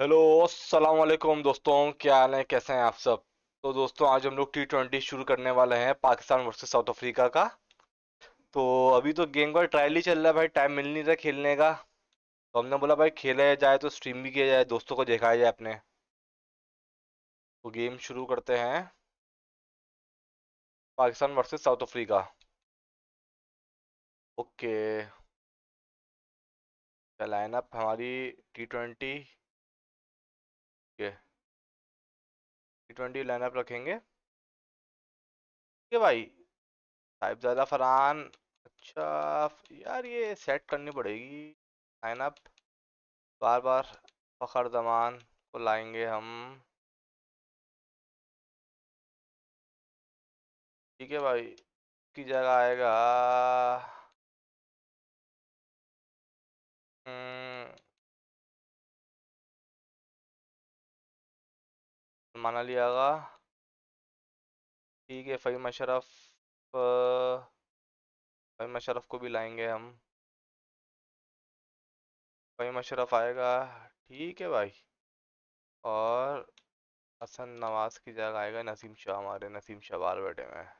Hello, अस्सलाम वालेकुम दोस्तों। क्या हाल है, कैसे हैं आप सब? तो दोस्तों, आज हम लोग T20 शुरू करने वाले हैं, पाकिस्तान वर्सेस साउथ अफ्रीका का। तो अभी तो गेम का ट्रायल ही चल रहा है भाई, टाइम मिल नहीं रहा खेलने का। तो हमने बोला भाई खेला जाए तो स्ट्रीम भी किया जाए, दोस्तों को दिखाया जाए अपने। तो गेम शुरू करते हैं। Pakistan versus south Africa. Okay. क्या लाइनअप हमारी T20 के T20 लाइनअप रखेंगे। ठीक है भाई। साहिबजादा फरहान। अच्छा। यार ये सेट करनी पड़ेगी लाइनअप। बार बार फखर जमान को लाएंगे हम। ठीक है भाई। की जगह आएगा। माना लियागा। ठीक है, फ़हीम अशरफ। फ़हीम अशरफ को भी लाएंगे हम। फ़हीम अशरफ आएगा। ठीक है भाई। और हसन नवाज की जगह आएगा नसीम शाह, हमारे नसीम शाह बाहर बैठे हुए हैं।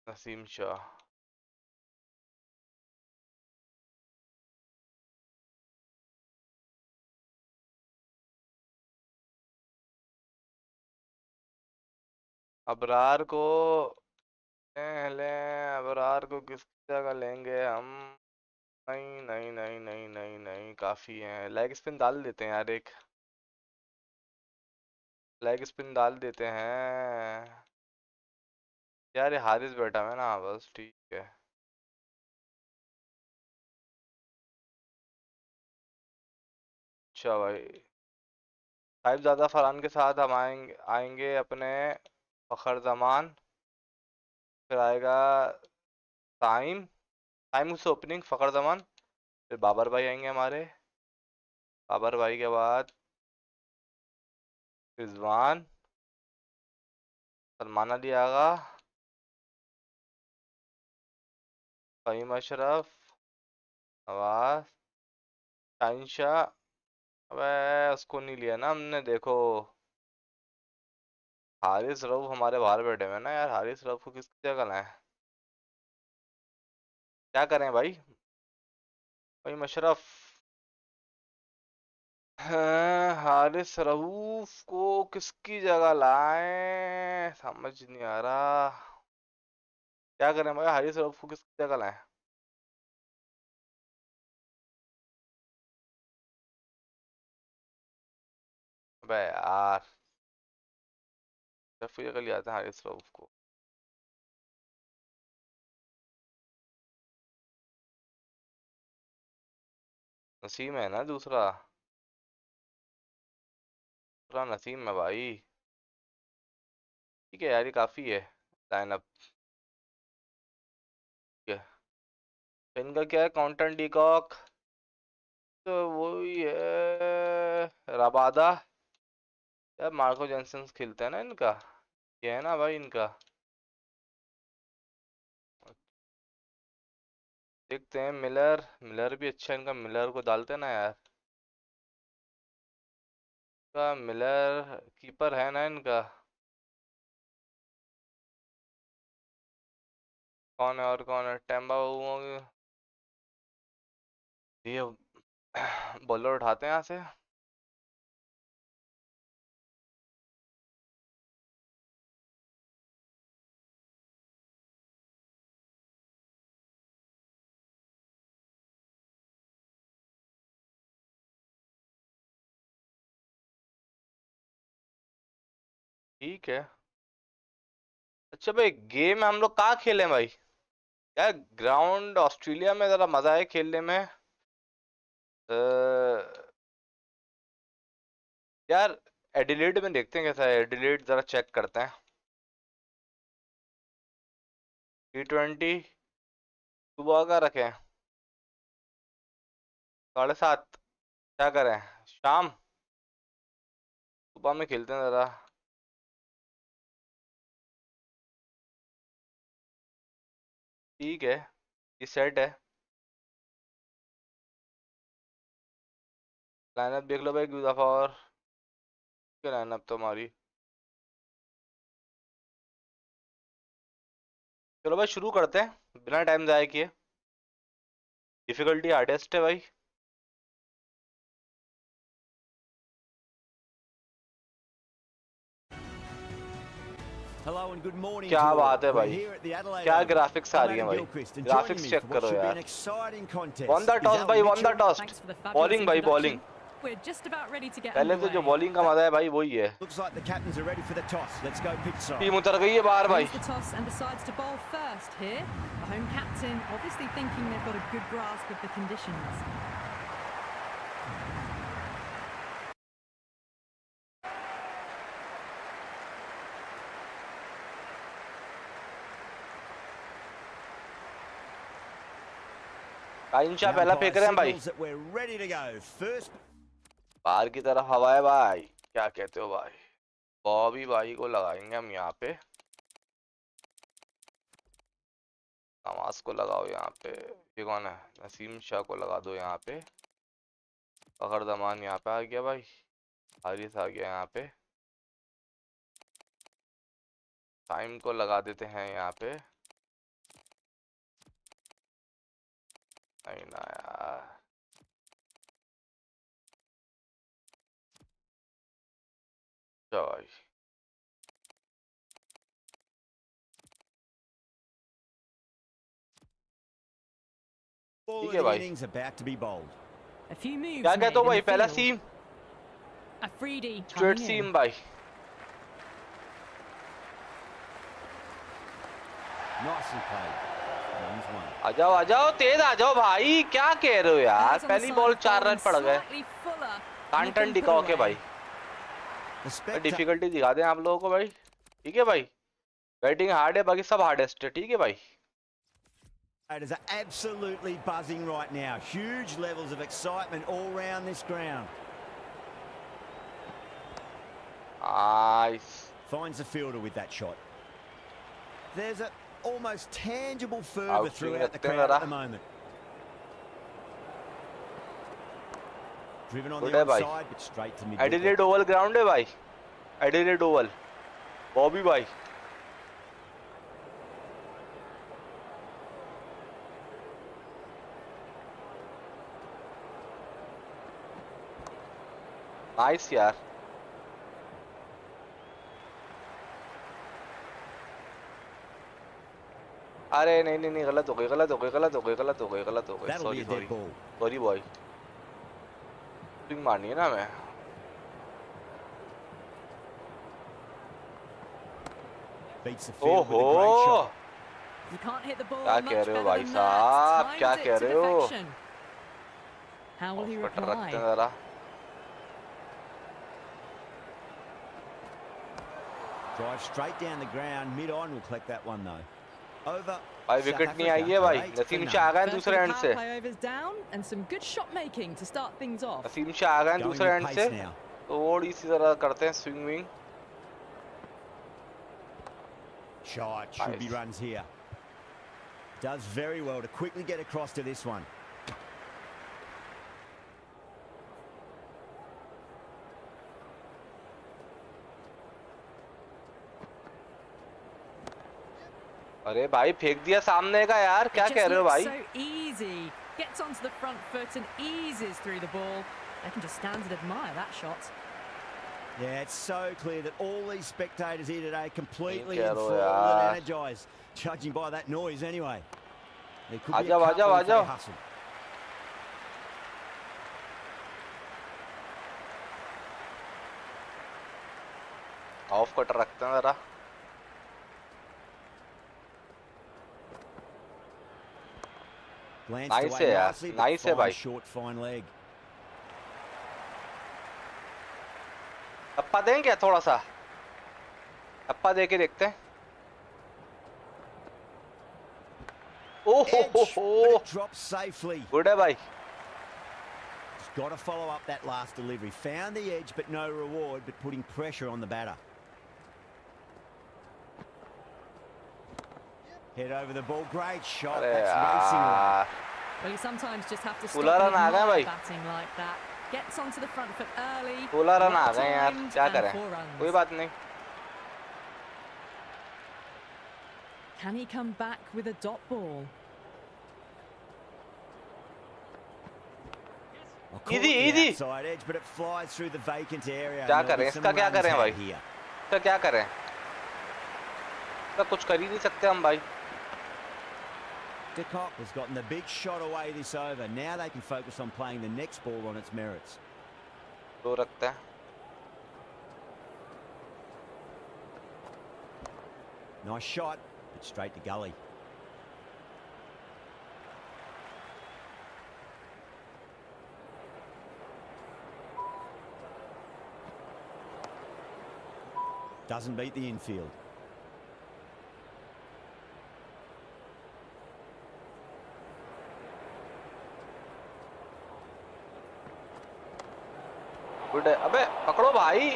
नसीम शाह। अबरार को लें, अबरार को किस जगह लेंगे हम? नहीं नहीं नहीं नहीं नहीं नहीं, काफी है। लेग स्पिन डाल देते हैं यार एक। लेग स्पिन डाल देते हैं। यार ये हारिस बैठा है ना, बस ठीक है। अच्छा भाई। साहिबजादा फरहान के साथ हम आएंगे आएंगे अपने फखर जमान। फिर आएगा टाइम। टाइम से ओपनिंग फखर जमान। फिर बाबर भाई आएंगे हमारे। बाबर भाई के बाद रिजवान। सलमान अली आगा। फ़हीम अशरफ। नवाज। शाहिन शाह। अबे उसको नहीं लिया ना हमने, देखो। हारिस रऊफ हमारे बाहर बैठे हुए हैं ना यार, हारिस रऊफ को किसकी जगह लाएं? क्या करें भाई? भाई मशरफ। हाँ, हारिस रऊफ को किसकी जगह लाएं, समझ नहीं आ रहा। क्या करें भाई, हारिस रऊफ को किसकी जगह लाएं? अबे यार। फिर जगह ले आते हैं हारिस रऊफ को। नसीम है ना दूसरा। दूसरा नसीम है भाई। ठीक है यार, ये काफी है लाइनअप। ठीक है। इनका क्या है, काउंटर डीकॉक। तो वही है रबादा। यार मार्को जेंसन खेलते हैं ना इनका। ये है ना भाई इनका। देखते हैं, मिलर मिलर भी अच्छा है इनका, मिलर को डालते हैं ना यार। का मिलर कीपर है ना इनका। कौन है और कौन है, टेम्बा हुआ। ये बॉलर उठाते हैं यहाँ से। ठीक है। अच्छा भाई, गेम हम लोग कहाँ खेलें भाई? यार ग्राउंड ऑस्ट्रेलिया में जरा मजा है खेलने में। अ, यार एडिलेड में देखते हैं कैसा है, एडिलेड जरा चेक करते हैं। T20 सुबह का रखें? 7:30। क्या करें? शाम। सुबह में खेलते हैं जरा। ठीक है। ये सेट है। लाइनअप देख लो भाई एक दफा और। क्या लाइनअप तो हमारी। चलो भाई शुरू करते हैं बिना टाइम जाए किए। डिफिकल्टी हार्डेस्ट है भाई। Hello and good morning क्या to all. बात है We're भाई, here at the Adelaide क्या Oval. ग्राफिक्स आ I'm रही हैं Adam भाई। Gilchrist and joining graphics me check for what करो should be यार। an exciting contest. Won the is toss Alan भाई, won the Mitchell. Toss. Thanks for the fabulous bowling भाई introduction. Bowling. We're just about ready to get पहले तो जो underway. Bowling का मजा है भाई वही है। Looks like the captains are ready for the toss. Let's go pitch side. Team उतर गई है बाहर भाई। Wins the toss and decides to bowl first here. The home captain obviously thinking they've got a good grasp of the conditions. इंशा पहला फेंक रहे हैं भाई। Signals that we're ready to go. First. बाहर की तरफ हवा है भाई, क्या कहते हो भाई। बॉबी भाई को लगाएंगे हम यहाँ पे। नवाज को लगाओ यहाँ पे। ये कौन है, नसीम शाह को लगा दो यहाँ पे। फखर जमान यहाँ पे आ गया भाई। हारिस आ गया यहाँ पे। टाइम को लगा देते हैं यहाँ पे। नहीं ना यार। चलो भाई। Ball ठीक of है the भाई। innings about to be bowled. A few moves क्या made कहते हो in भाई, the पहला field. Seam A freebie straight coming in. Seam भाई। Nicely played. Runs one. आ जाओ तेज आ जाओ भाई, क्या कह रहे हो यार। Eyes on the पहली side ball of 4 run bowling पड़ गए। slightly fuller. टन Looking दिखाओ put के away. भाई। The spectator डिफिकल्टी दिखा दें आप लोगों को भाई। ठीक है भाई, बैटिंग हार्ड है, बाकी सब हार्डेस्ट है। ठीक है भाई। are absolutely buzzing right now. Huge levels of excitement all round this ground. Nice. Finds the fielder with that shot. There's a almost tangible fervour Outswing throughout the रखते हैं crowd जरा। at the moment. Driven on Good the है भाई। onside, but straight to mid. Adelaide Oval ground है भाई। Adelaide Oval. Bobby भाई। Nice यार। अरे नहीं नहीं नहीं, गलत हो गई गलत हो गई गलत हो गई गलत हो गई गलत हो गई। That'll be sorry a dead sorry ball. Sorry boy. Swing मारनी है ना मैं। Beats the field with a great ओहो, shot. You can't hit the ball क्या much कह रहे हो better भाई than साहब, that. क्या Timed कह it to रहे हो। perfection. How will he off cutter रखते हैं reply? जरा। Drive straight down the ground. Mid on will collect that one though. Over. भाई South विकेट नहीं आई Africa, है भाई। 8 for नसीम none. शाह आ गए हैं First दूसरे of एंड the से। power play overs down and some good shot making to start things off. Naseem Shah आ गए हैं Going दूसरे with एंड pace से। now. तो वो इसी तरह करते हैं swing wing. Shot. Should be Nice. runs here. Does very well to quickly get across to this one. अरे भाई फेंक दिया सामने का यार, क्या It कह just रहे हो looks भाई। so easy. Gets onto the front foot and eases through the ball. They can just stand and admire that shot. Yeah, it's so clear that all these spectators here today completely karo enthralled yaar. and energised, judging by that noise anyway. There could be Aaja, a aaja, couple if they aaja. hustle. Off cutter रखते हैं जरा। Glanced Nice away है यार, nicely, but nice है fine भाई। short fine leg. टप्पा दें क्या थोड़ा सा, टप्पा दे के देखते हैं। Edge, but ओहो, it drops safely. गुड है भाई। Just got to follow up that last delivery. Found the edge, but no reward, but putting pressure on the batter. Head over the ball, great shot. अरे That's racing away. यार, Well, you sometimes just have to stop Fuller and and आ गए admire भाई। batting like that. Gets onto the front foot early. 16 run आ गए यार, well-timed क्या and करें, 4 runs. कोई बात नहीं. Can he come back with a dot ball? Easy, easy. Outside edge, but it flies through the vacant area. क्या करें, इसका क्या करें भाई, इसका क्या करें, इसका कुछ कर ही नहीं सकते हम भाई. De Kock has gotten the big shot away this over. Now they can focus on playing the next ball on its merits. दो रखते हैं. Nice shot, but straight to gully. Doesn't beat the infield. Good है, अबे पकड़ो भाई.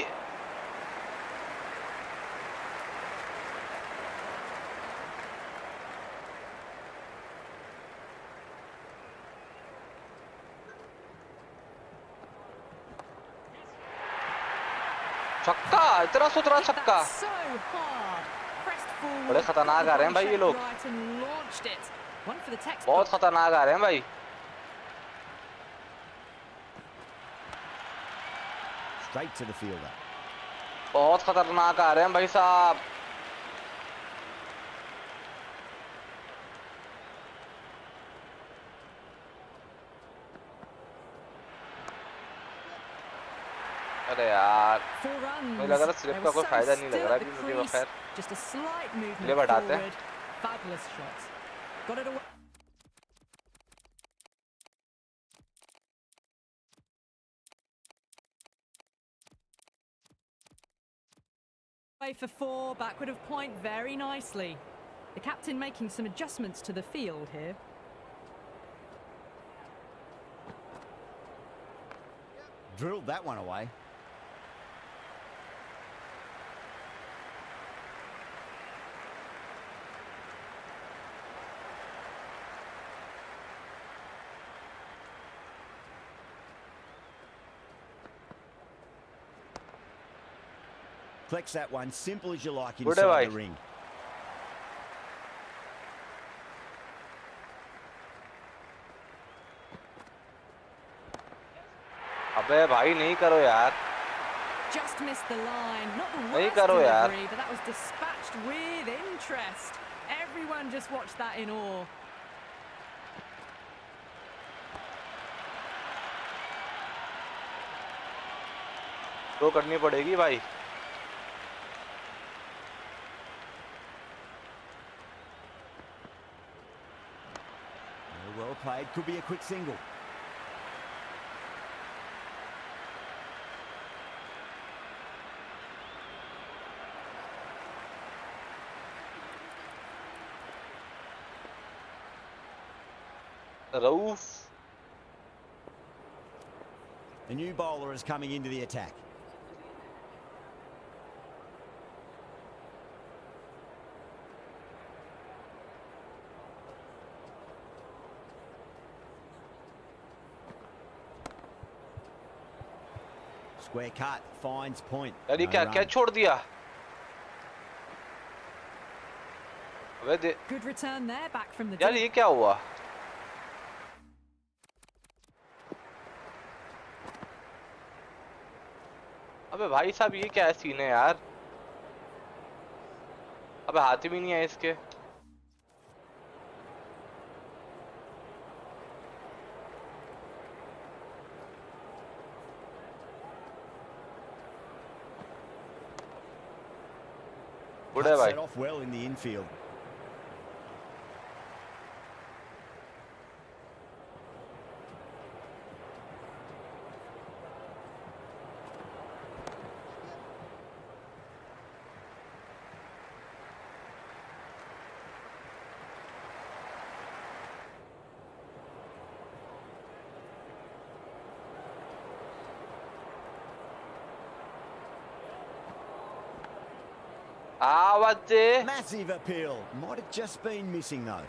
छक्का, इतना सुथरा छक्का. So hard. Pressed forward. बड़े खतरनाक आ रहे हैं भाई ये लोग. Right and launched it. One for the textbook. बहुत खतरनाक आ रहे हैं भाई. Straight to the fielder. बहुत खतरनाक आ रहे हैं भाई साहब. अरे यार, 4 runs. मुझे लग रहा स्लिप They का were कोई so फायदा नहीं लग still रहा at अभी the मुझे. crease. खैर Just a slight ले movement बढ़ाते हैं. forward. Fabulous shot. Got it away. Away for 4, backward of point very nicely. The captain making some adjustments to the field here. Drilled that one away. Flex that one, simple as you like Good inside bhai. the ring. अबे भाई नहीं करो यार. Just missed the line. Not the नहीं worst करो यार. delivery, but that was dispatched with interest. Everyone just watched that in awe. तो करनी पड़ेगी भाई. Well played, could be a quick single. Rauf. A new bowler is coming into the attack. Square cut, finds point. यार ये No क्या run. क्या छोड़ दिया. अबे दे Good return there, back from the यार, deep. ये क्या हुआ. अबे भाई साहब ये क्या सीन है यार. अबे हाथ भी नहीं है इसके. गुड है Cuts भाई. that off well in the infield. आवाज दे. Massive appeal. Might have just been missing though.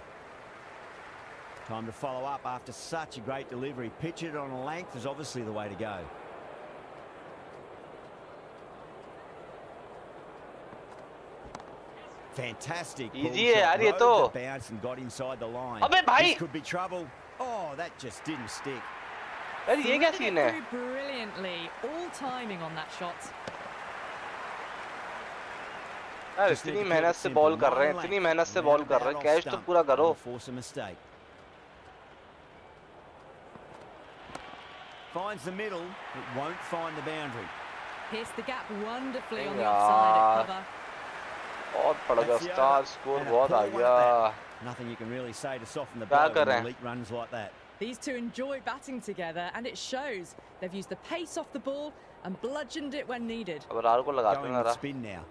Time to follow up after such a great delivery. Pitch it on a length is obviously the way to go. Fantastic. Easy है यार ये तो. Bounce and got inside the line. अबे भाई. This could be trouble. Oh, that just didn't stick. यार ये क्या scene है? Brilliantly, all timing on that shot. यार इतनी मेहनत से बॉल कर रहे हैं, इतनी मेहनत से बॉल कर रहे हैं, कैच तो पूरा करो. Force a mistake. Finds the middle, it won't find the boundary. Pierced the gap wonderfully on the offside at cover. बहुत पड़ गया स्टार, स्कोर बहुत आ गया. Nothing you can really say to soften the क्या blow कर when रहे the हैं? leak runs like that. These two enjoy batting together, and it shows. They've used the pace off the ball and bludgeoned it when needed. अब रार को लगाते Going हैं with जरा. spin now.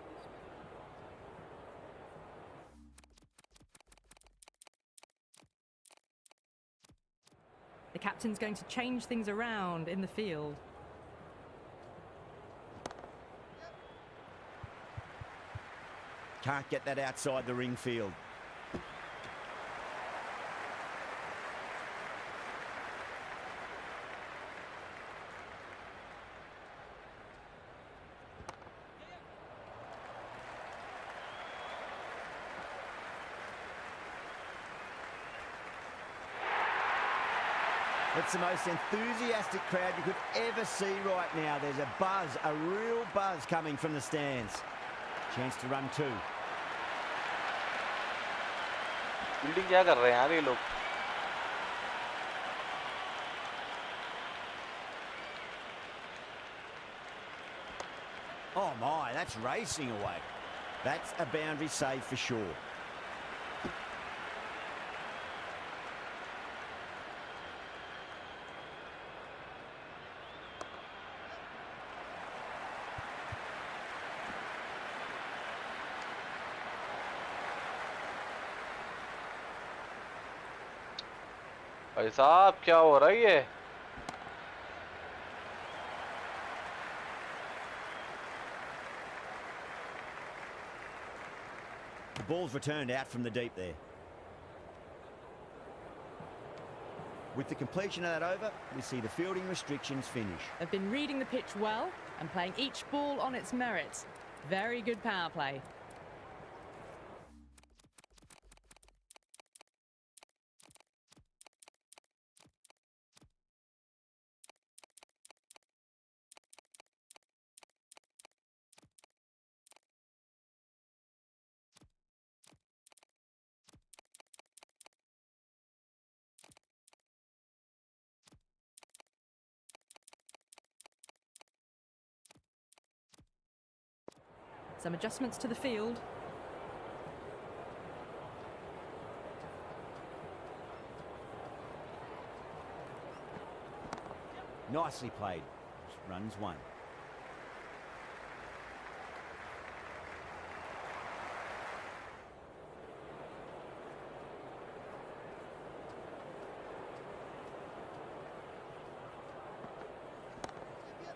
The captain's going to change things around in the field. Can't get that outside the ring field. It's the most enthusiastic crowd you could ever see right now. There's a buzz, a real buzz coming from the stands. Chance to run two. Fielding क्या कर रहे हैं यार ये लोग? Oh my, that's racing away. That's a boundary save for sure. भाई साहब क्या हो रहा है ये? The ball's returned out from the deep there. With the completion of that over, we see the fielding restrictions finish. They've been reading the pitch well and playing each ball on its merit. Very good power play. Some adjustments to the field. Nicely played. Runs one.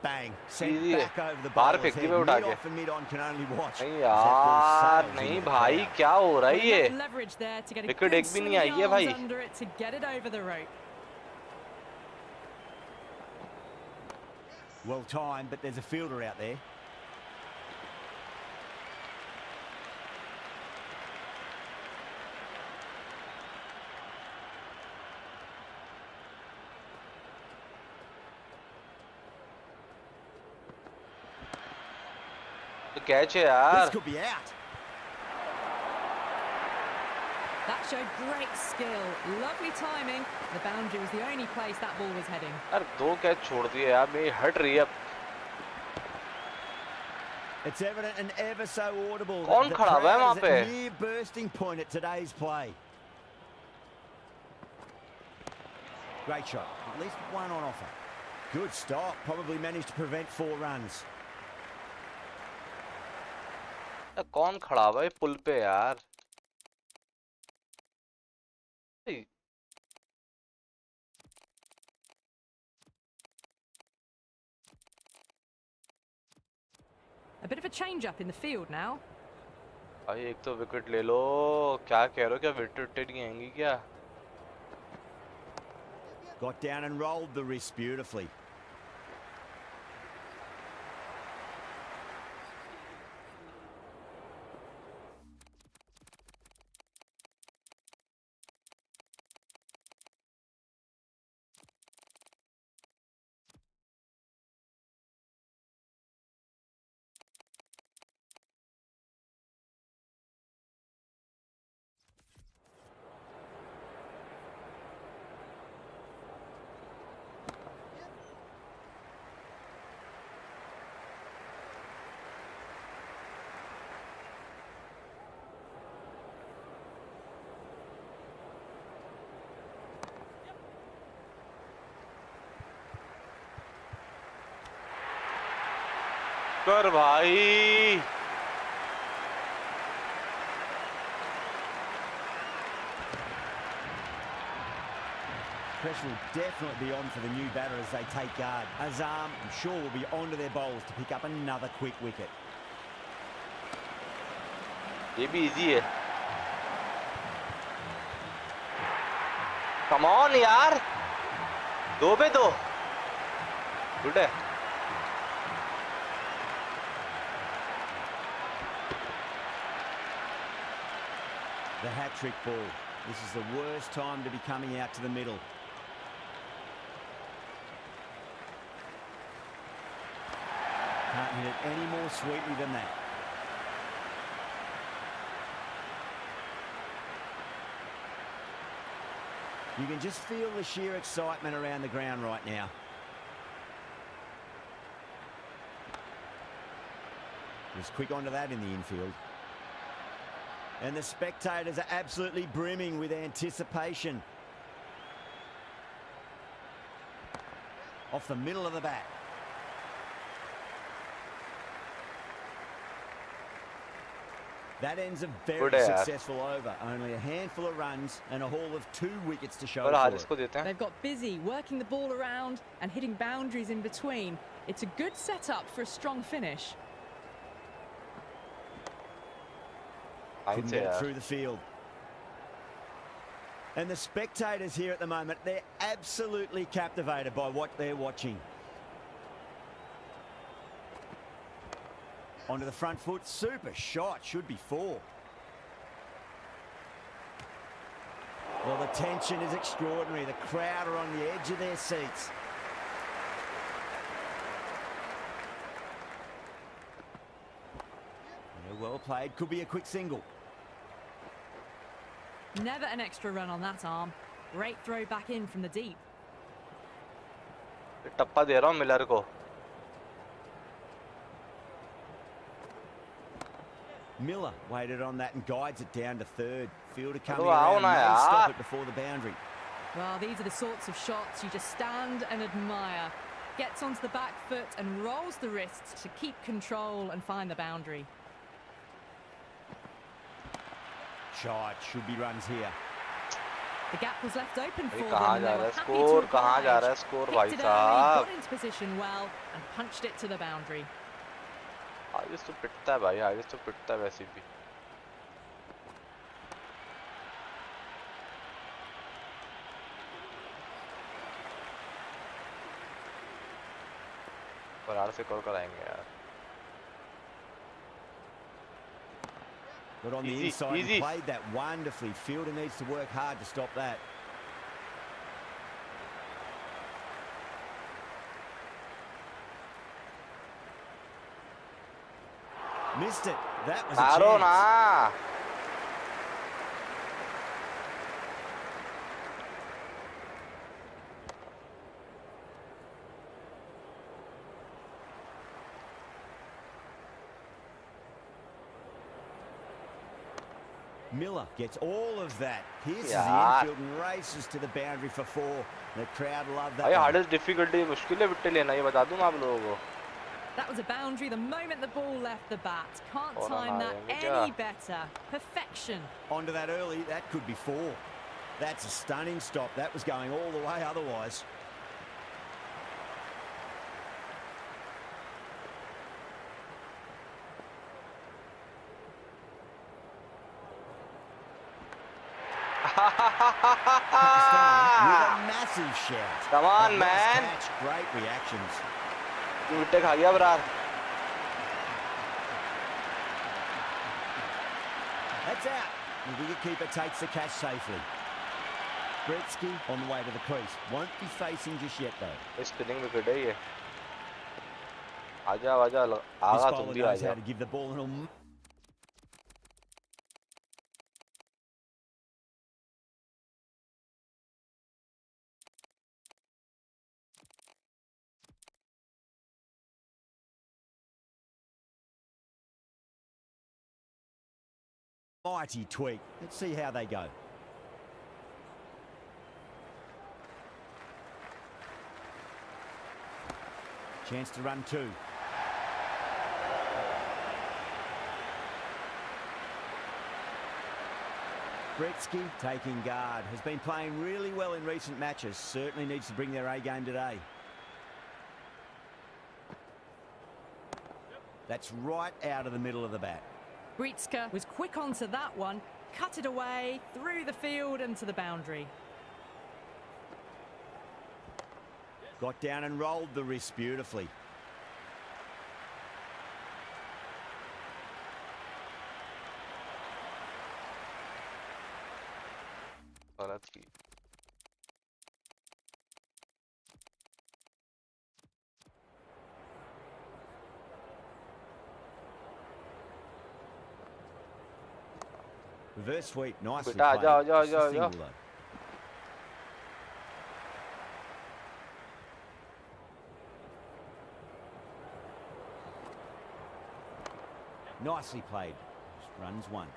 Bang. Sent Easy है. back over the बाहर bowler's फेंक दी head. मैं उठा Mid के. off and mid on can only watch. नहीं As that ball यार, sails नहीं into the भाई crowd. क्या हो रहा है Well, ये? enough leverage there to get a Wicket good एक भी नहीं swing आई है of भाई. arms under it to get it over the rope. Well timed, but there's a fielder out there. तो कैच है यार. This could be out. That showed great skill. Lovely timing. The boundary was the only place that ball was heading. यार दो catch छोड़ दिए यार, मेरी हट रही है. It's evident and ever so audible कौन that the खड़ा हुआ है crowd वहाँ is पे? at near bursting point at today's play. Great shot. At least one on offer. Good stop. Probably managed to prevent 4 runs. कौन खड़ा हुआ है पुल पे यार? A bit of a change up in the field now. भाई एक तो wicket ले लो. क्या कह रहे हो? क्या विकेट नहीं आएंगी क्या? Got down and rolled the wrist beautifully. कर भाई Pressure will definitely be on for the new batter as they take guard. Azam, I'm sure, will be onto their bowls to pick up another quick wicket. ये भी easy है. Come on यार, 2 पे 2. Good है. The hat-trick ball. This is the worst time to be coming out to the middle. Can't hit it any more sweetly than that. You can just feel the sheer excitement around the ground right now. Was quick onto that in the infield. And the spectators are absolutely brimming with anticipation. Off the middle of the bat. That ends a very successful over. Only a handful of runs and a haul of 2 wickets to show for it. They've got busy working the ball around and hitting boundaries in between. It's a good setup for a strong finish. Couldn't get it through the field. And the spectators here at the moment, they're absolutely captivated by what they're watching. Onto the front foot, super shot, should be 4. Well, the tension is extraordinary. The crowd are on the edge of their seats. Yeah, well played, could be a quick single. Never an extra run on that arm. Great throw back in from the deep. टप्पा दे रहा हूँ Miller को. Miller waited on that and guides it down to third. Fielder coming around, may stop it before the boundary. Well, these are the sorts of shots you just stand and admire. Gets onto the back foot and rolls the wrists to keep control and find the boundary. Shot, should be runs here. The gap was left open for them. कहाँ जा रहा है score? कहाँ जा रहा है score भाई साहब? Got into position well and punched it to the boundary. Ayush तो पिटता है भाई, आयुष तो पिटता है वैसे भी. पर आर से कॉल कराएंगे यार. But on the inside, he played that wonderfully. Fielder needs to work hard to stop that. Missed it. That was a chance. Miller gets all of that. Pierces the infield and races to the boundary for 4. The crowd love that. hardest difficulty मुश्किल है wicket लेना, ये बता दूं मैं आप लोगों को. That was a boundary the moment the ball left the bat. Can't time that any better. Perfection. Onto that early, that could be 4. That's a stunning stop. That was going all the way otherwise. Pakistan with a massive shout. Come on, Nice man. catch, great reactions. तू wicket खा गया Brar. That's out. The wicketkeeper takes the catch safely. Gretzky on the way to the crease. Won't be facing just yet though. Spinning wicket है ये. आजा आजा This आगा तुम bowler भी knows आजा. how to give the ball an mighty tweak. Let's see how they go. Chance to run two. Gretzky taking guard. Has been playing really well in recent matches. Certainly needs to bring their A game today. That's right out of the middle of the bat. Gretzky was quick onto that one, cut it away, through the field and to the boundary. Got down and rolled the wrist beautifully. गलत की. Reverse sweep, nicely बेटा played. आजा आजा Just a आजा आजा. single though. Nicely played. Just runs one.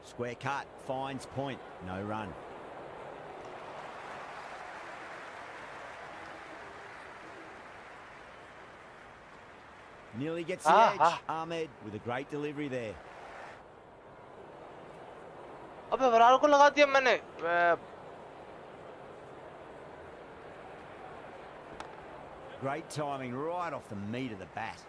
Square cut, finds point, no run. Nearly gets the edge. Ahmed with a great delivery there. अबे बरार को लगा दिया मैंने. Great timing right off the meat of the bat.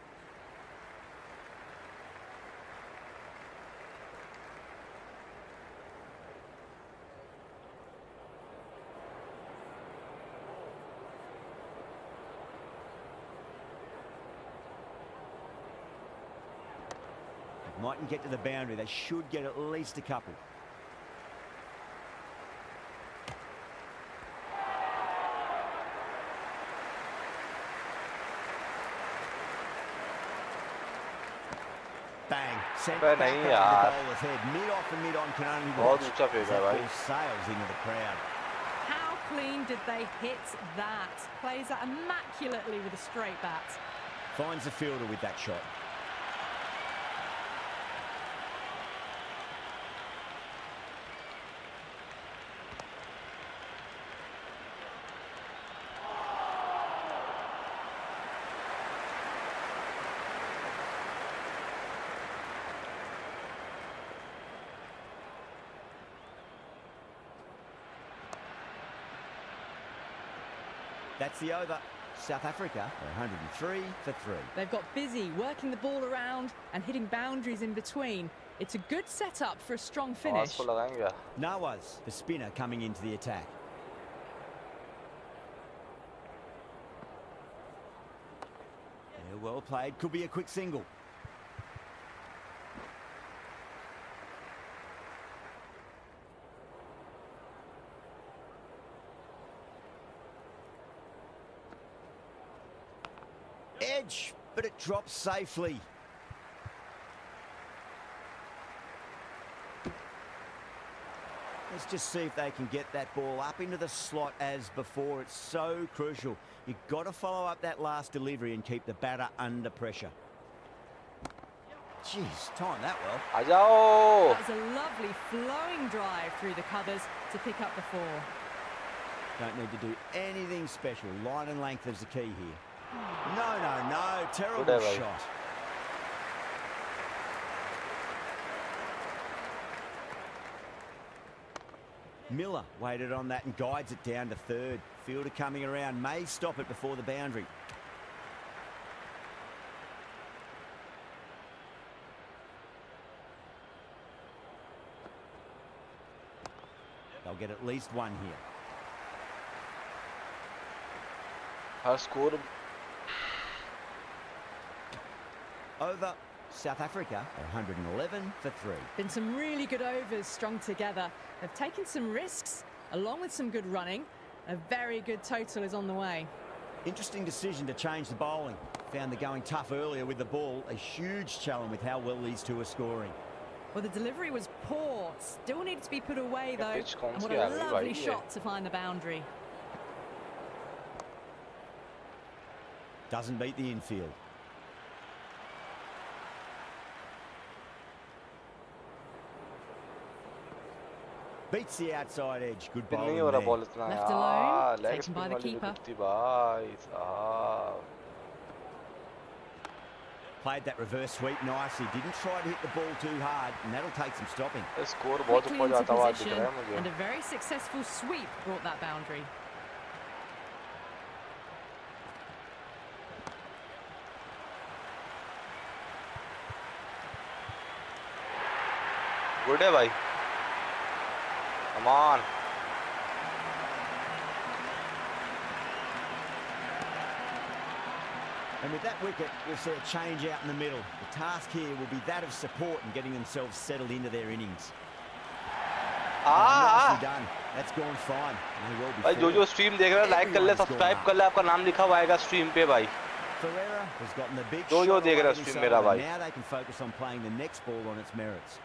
Mightn't get to the boundary. They should get at least a couple. Bang. Sent But back nahi over yaar. the bowler's head. Mid-off and mid-on can only बहुत watch. ऊंचा फेंका That भाई. ball sails into the crowd. How clean did they hit that? Plays that immaculately with a straight bat. Finds the fielder with that shot. That's the over. South Africa are 103 for 3. They've got busy working the ball around and hitting boundaries in between. It's a good setup for a strong आवाज finish. को लगाएंगे. Nawaz, the spinner, coming into the attack. Yeah, well played. Could be a quick single. Edge, but it drops safely. Let's just see if they can get that ball up into the slot as before. It's so crucial. You've got to follow up that last delivery and keep the batter under pressure. Jeez, timed that well. आ जाओ. That was a lovely flowing drive through the covers to pick up the 4. Don't need to do anything special. Line and length is the key here. No. Terrible Good, bhai. shot. Miller waited on that and guides it down to third. Fielder coming around may stop it before the boundary. They'll get at least one here. Her score Over. South Africa 111 for 3. Been some really good overs strung together. They've taken some risks along with some good running. A very good total is on the way. Interesting decision to change the bowling. Found the going tough earlier with the ball. A huge challenge with how well these two are scoring. Well, the delivery was poor. Still needed to be put away though. pitch कौन And what C a आ गई lovely भाई ये? shot to find the boundary. Doesn't beat the infield. Beats the outside edge. Good spin नहीं bowling हो रहा there. Ball इतना Left यार alone, leg taken by spin the वाली keeper. विकेट थी भाई साहब Played that reverse sweep nicely. Didn't try to hit the ball too hard, and that'll take some stopping. Score बहुत Quickly ऊपर into जाता हुआ दिख position, रहा है मुझे and a very successful sweep brought that boundary. Good है भाई come on And with that wicket, we'll see a change out in the middle. The task here will be that of support and getting themselves settled into their innings. Nicely done. That's gone fine. May well be भाई जो four. Stream देख रहा है like कर ले Everyone's subscribe gone कर ले आपका नाम लिखा हुआ आएगा स्ट्रीम पे भाई Ferreira has gotten the big जो shot देख रहा away स्ट्रीम this मेरा over. भाई Now they can focus on playing the next ball on its merits.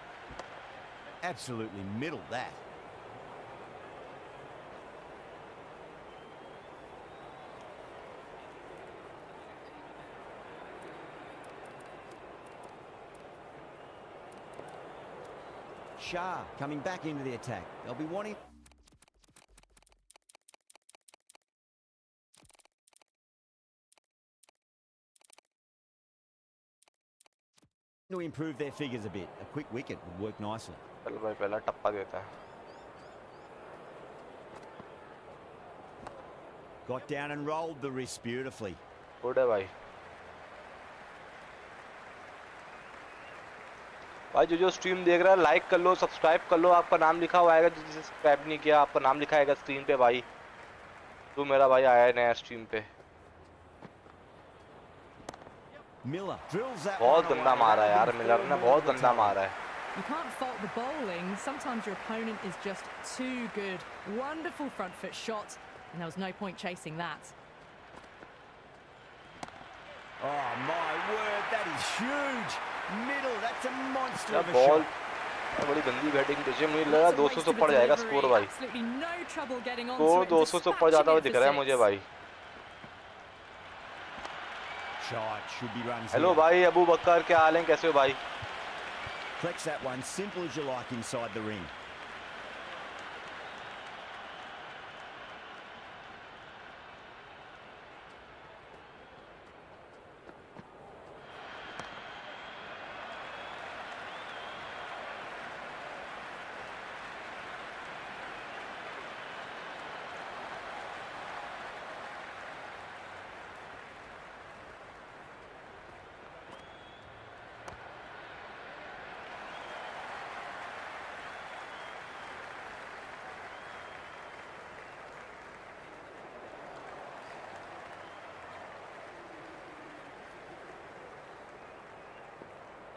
Absolutely middled that. Shah coming back into the attack. They'll be wanting to improve their figures a bit. A quick wicket would work nicely. चल भाई पहला टप्पा देता है Got down and rolled the wrist beautifully. Good है भाई भाई जो stream देख रहा है लाइक कर लो सब्सक्राइब कर लो आपका नाम लिखा हुआ आएगा जिसे सब्सक्राइब नहीं किया आपका नाम लिखा आएगा स्क्रीन पे भाई तू मेरा भाई आया है नया स्ट्रीम पे Miller drills that बहुत one गंदा away. मारा है यार That'll be मिलर ने four बहुत more to गंदा take. मारा है You can't fault the bowling. Sometimes your opponent is just too good. Wonderful front foot shot, and there was no point chasing that. Oh my word, that is huge. Middle, that's a monster यार of a ball shot. बड़ी गंदी batting मुझे लगा That's a 200 waste से of a ऊपर जाएगा delivery. Score भाई Absolutely no trouble getting onto score it and 200 से ऊपर जाता dispatching हुआ it दिख for रहा है six. मुझे भाई Shot should be runs hello here. भाई अबू बकर क्या हाल है कैसे हो भाई Flex that one, simple as you like inside the ring.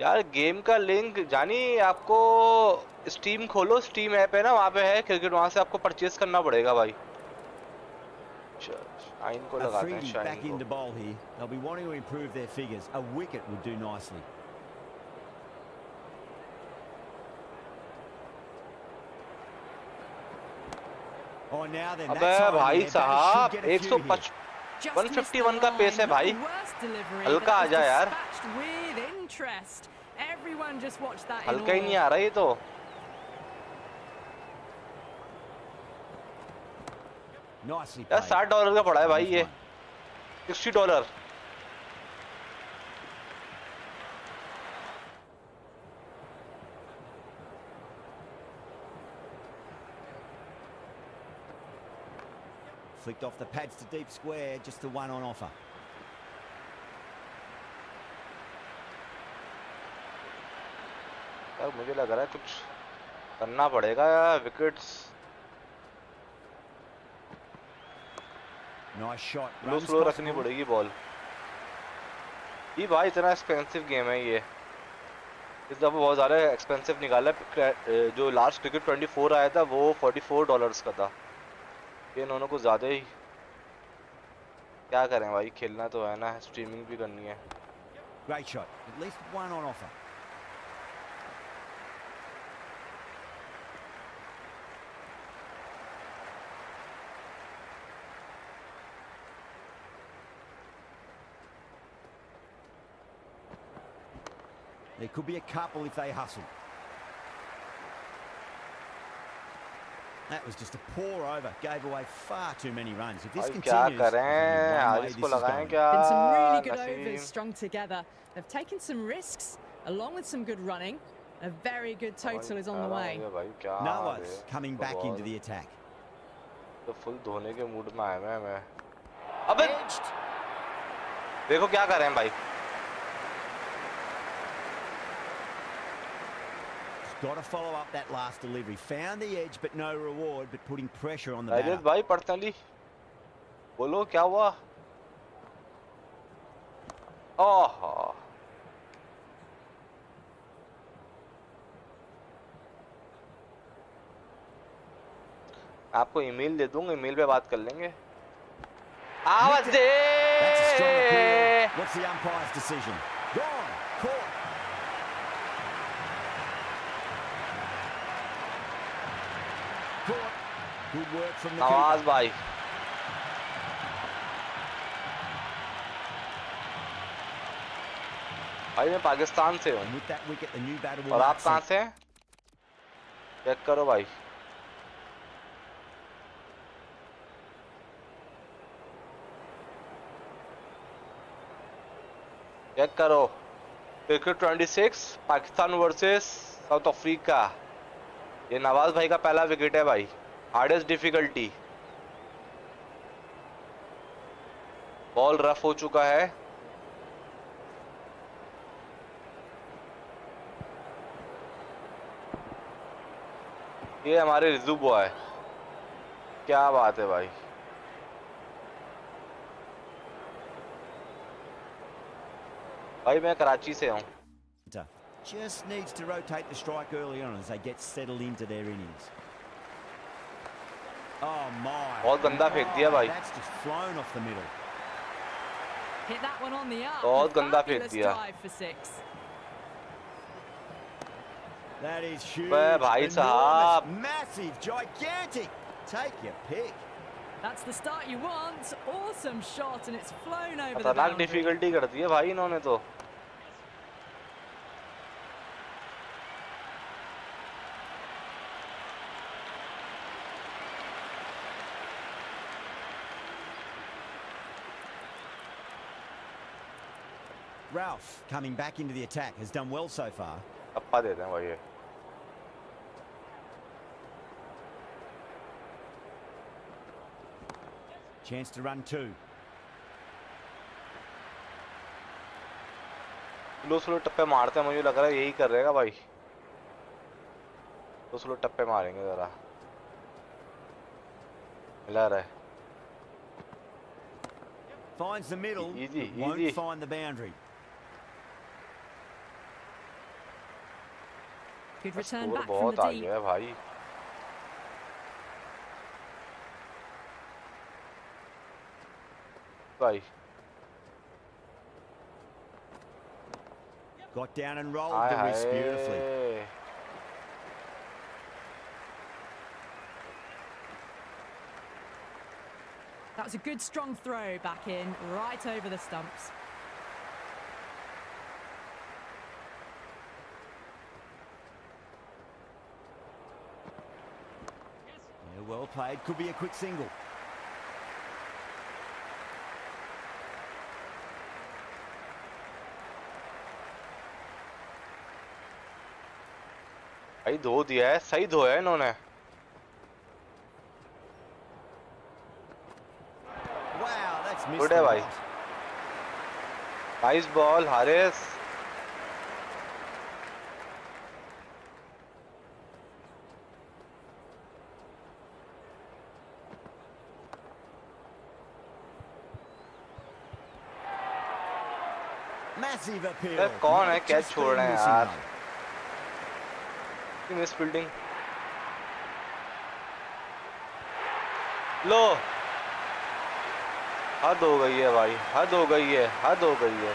यार गेम का लिंक जानी आपको स्टीम खोलो स्टीम ऐप है ना वहाँ पे है क्रिकेट वहाँ से आपको परचेज करना पड़ेगा भाई शाइन को A लगाते हैं freebie शाइन back को into bowl here. They'll be wanting to improve their figures. A wicket would do nicely. Oh, now then, अबे that's high in भाई there. Batters should साहब get a few here. 151 का pace है भाई हल्का आ जा यार हल्का ही नहीं आ रहा ये तो Nicely यार played. $60 का पड़ा है भाई Nice ये one. $60 Flicked off the pads to deep square, just the one on offer. यार मुझे लग रहा है कुछ करना पड़ेगा wickets Nice shot. Slow slow रखनी पड़ेगी बॉल। ये भाई इतना एक्सपेंसिव गेम है ये, इस दफा बहुत ज़्यादा एक्सपेंसिव निकाला है। जो लास्ट क्रिकेट 24 आया था वो $44 का था, ये इन्होंने कुछ ज़्यादा ही। क्या करें भाई, खेलना तो है ना, स्ट्रीमिंग भी करनी है। Great shot. At least one on offer. There could be a couple if they hustle. That was just a pour over. Gave away far too many runs. If this continues, क्या there's only करें, one आज way इसको this is लगाएं going. क्या? Been some really good Naseem. overs strung together. They've taken some risks along with some good running. A very good total is on the way. भाई क्या Noah's coming back into the attack. तो full धोने के mood में आया मैं। अबे Edged. देखो क्या करें भाई। Got to follow up that last delivery. Found the edge, but no reward. But putting pressure on the अरे batter. भाई पर्सनली बोलो क्या हुआ? ओह आपको ईमेल दे दूंगा, ईमेल पे बात कर लेंगे। आवाज दे। That's a strong appeal. What's the umpire's decision? Gone. Caught. Caught. Good work from the Nawaz keeper. भाई भाई मैं पाकिस्तान से हूँ। And with that wicket, the new batter will और आप mark कहाँ some- से हैं? चेक करो भाई। चेक करो। Cricket 26 Pakistan versus south Africa. ये नवाज भाई का पहला विकेट है भाई। Hardest difficulty. बॉल रफ हो चुका है। ये हमारे रिजू बॉय, क्या बात है भाई। भाई मैं कराची से हूँ। Just needs to rotate the strike early on as they get settled into their innings. Oh my! बहुत गंदा फेंक दिया भाई। That's just flown off the middle. Hit that one on the up. बहुत A गंदा फेंक fabulous दिया। drive for 6. That is huge. बे भाई Enormous, साहब। massive, gigantic. Take your pick. That's the start you want. Awesome shot, and it's flown over the खतरनाक boundary. Difficulty कर दी है भाई इन्होंने तो। Ralph coming back into the attack has done well so far. अप्पा देते हैं भाई ये। Chance to run two. Slow slow टप्पे मारते हैं, मुझे लग रहा है यही कर रहेगा भाई। स्लो स्लो टप्पे मारेंगे जरा, मिला रहा है। Finds the middle, Easy, but won't easy. find the boundary. Good return score back from बहुत the आ deep. गया है भाई। भाई Got down and rolled hi the wrist beautifully. Hi. That was a good strong throw back in, right over the stumps. Yeah, well played. Could be a quick single. भाई धो दिया है, सही धोया है इन्होंने। missed गुड है the भाई, lot. Nice ball Haris. Massive appeal. यार कौन है, Might कैच just छोड़ be रहे हैं missing यार, though. Miss fielding. लो, हद हो गई है भाई, हद हो गई है, हद हो गई है।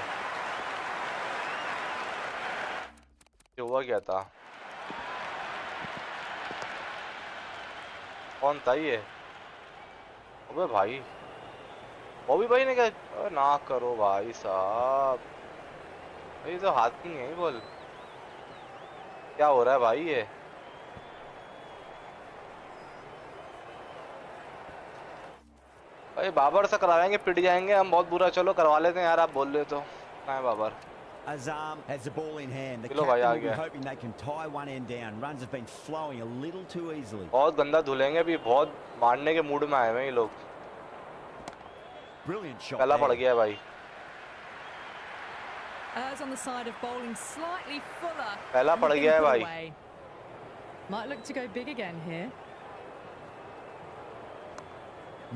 ये हुआ क्या था, कौन था ये? अबे भाई, बॉबी भाई ने क्या, ना करो भाई साहब, भाई तो हाथ की नहीं है बॉल। क्या हो रहा है भाई ये? भाई बाबर से कराएंगे, पिट जाएंगे हम बहुत बुरा। चलो करवा लेते हैं यार, आप बोल रहे तो ना है Babar. Azam has the ball in hand. The चलो भाई captain आ will be गया। hoping they can tie one end down. Runs have been flowing a little too easily. बहुत गंदा धुलेंगे अभी, बहुत मारने के मूड में आए हैं ये लोग। Brilliant shot पहला पड़ there. गया है भाई, As on the side of bowling slightly fuller. पहला and पड़ they've गया है been put भाई। away. Might look to go big again here.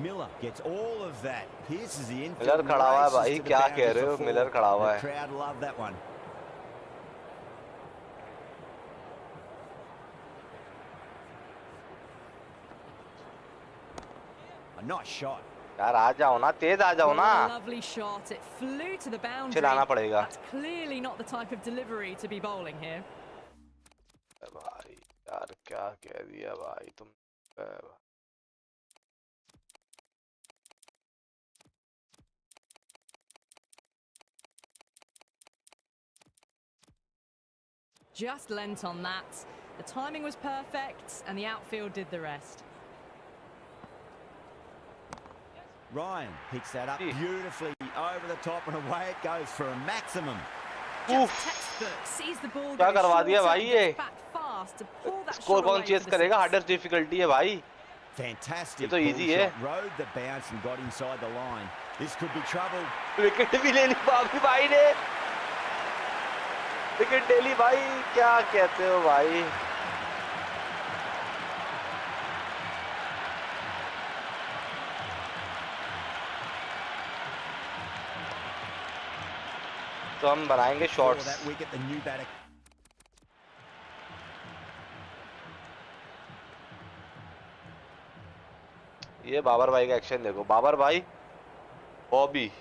Miller gets all of that. Pierces the infield Miller and खड़ा हुआ है races भाई, to the क्या कह boundaries रहे हो, for मिलर four. खड़ा हुआ The है। crowd love that one. A nice shot. यार आ जाओ ना, तेज आ जाओ Well, ना। a lovely shot. It flew to the boundary. लाना पड़ेगा। That's clearly not the type of delivery to be bowling here. भाई यार क्या कह दिया भाई तुम। Just lent on that. The timing was perfect and the outfield did the rest. Ryan picks that up Yeah. beautifully over the top and away it goes for a maximum. Just textbook. Sees the ball क्या go करवा दिया shorter, भाई ये? gets back fast to pull that score shot कौन away chess for the करेगा, six. Hardest difficulty है भाई। Fantastic ये तो pull easy है। shot. Rode the bounce and got inside the line. This could be trouble. Wicket भी ले ली बाबी भाई ने, विकेट ले ली भाई, क्या कहते हो भाई। तो हम बनाएंगे For shots. that wicket, the new batter. ये बाबर भाई का एक्शन देखो, बाबर भाई, बॉबी,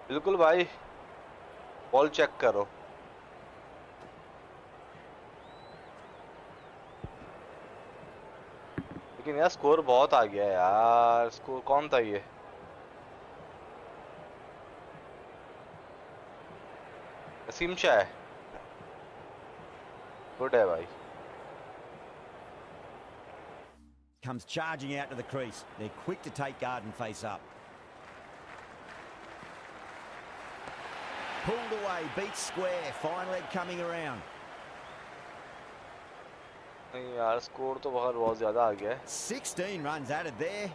बिल्कुल भाई, बॉल चेक करो। लेकिन यार स्कोर बहुत आ गया है यार, स्कोर कौन था ये? वसीम शाह है, गुड है भाई। Comes charging out to the crease. They're quick to take guard and face up. Pulled away, beat square. Fine leg coming around. नहीं यार, स्कोर तो बहुत ज्यादा आ गया है। 16 runs added there.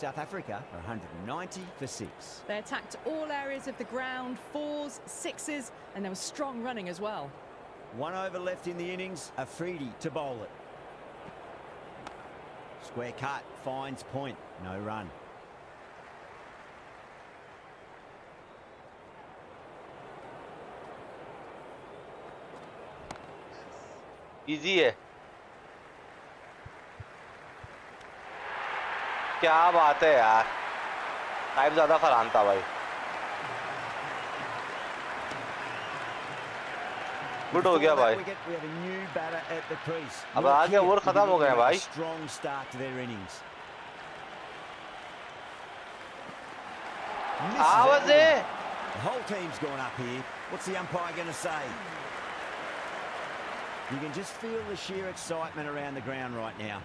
South Africa are 190 for 6. They attacked all areas of the ground, fours, sixes, and there was strong running as well. One over left in the innings. Afridi to bowl it. Square cut, finds point. No run. Easy है, क्या बात है यार, time ज्यादा फरान था भाई। Good हो गया भाई। We have a new batter at the crease. अब आगे ओवर खत्म हो गए हैं भाई। Strong start to their innings. आवाज है। The whole team's gone up here. What's the umpire going to say? You can just feel the sheer excitement around the ground right now.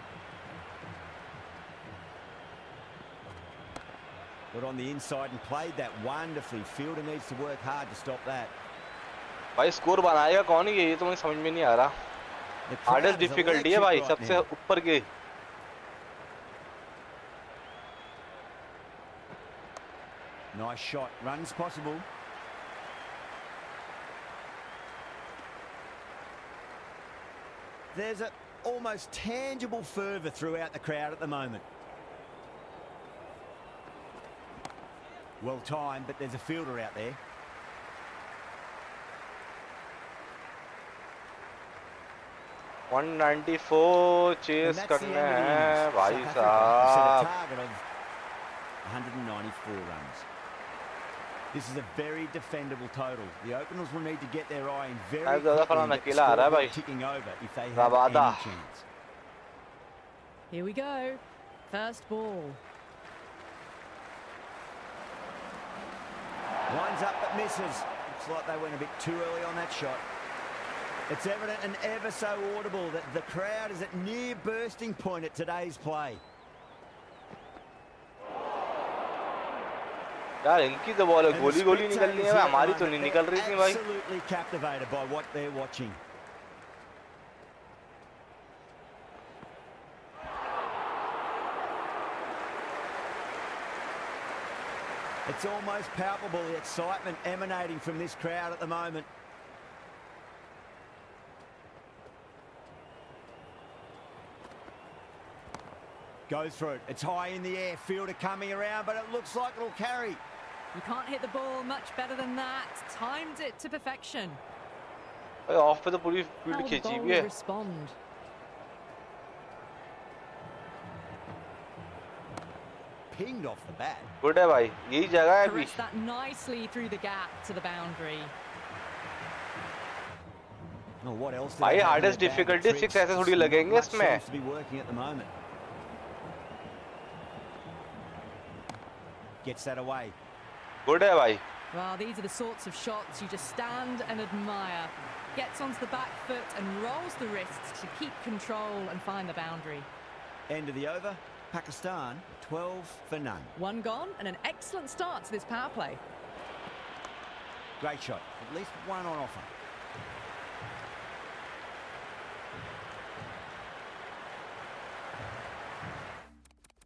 Got on the inside and played that wonderfully. Fielder needs to work hard to stop that. भाई score बनाएगा कौन ये तो मुझे समझ में नहीं आ रहा। The hardest crowd is difficulty है electric भाई, right सबसे now. ऊपर की। Nice shot. Runs possible. There's a almost tangible fervour throughout the crowd at the moment. Well timed, but there's a fielder out there. $194 chess करने हैं भाई साहब। Target of 194 runs. This is a very defendable total. The openers will need to get their eye in very quickly and get the scoreboard ticking over if they have any chance. Here we go. First ball. Lines up but misses. Looks like they went a bit too early on that shot. It's evident and ever so audible that the crowd is at near bursting point at today's play. यार इनकी तो ball गोली गोली निकल रही है, हमारी तो नहीं निकल रही थी भाई। Absolutely captivated by what they're watching. It's almost palpable, the excitement emanating from this crowd at the moment. Goes for it. It's high in the air. Fielder coming around, but it looks like it'll carry. You can't hit the ball much better than that. Timed it to perfection. Of पे तो पूरी How field will the खींची bowler हुई है। respond? Pinged off the bat. Good है भाई, यही जगह है अभी। Caressed that nicely through the gap to the boundary. Oh, what else? भाई हार्डेस्ट डिफिकल्टी 6 ऐसे थोड़ी लगेंगे इसमें। To be working at the moment. Gets that away. Good है भाई। Well, these are the sorts of shots you just stand and admire. Gets onto the back foot and rolls the wrists to keep control and find the boundary. End of the over. Pakistan 12 for none. One gone and an excellent start to this power play. Great shot. At least one on offer.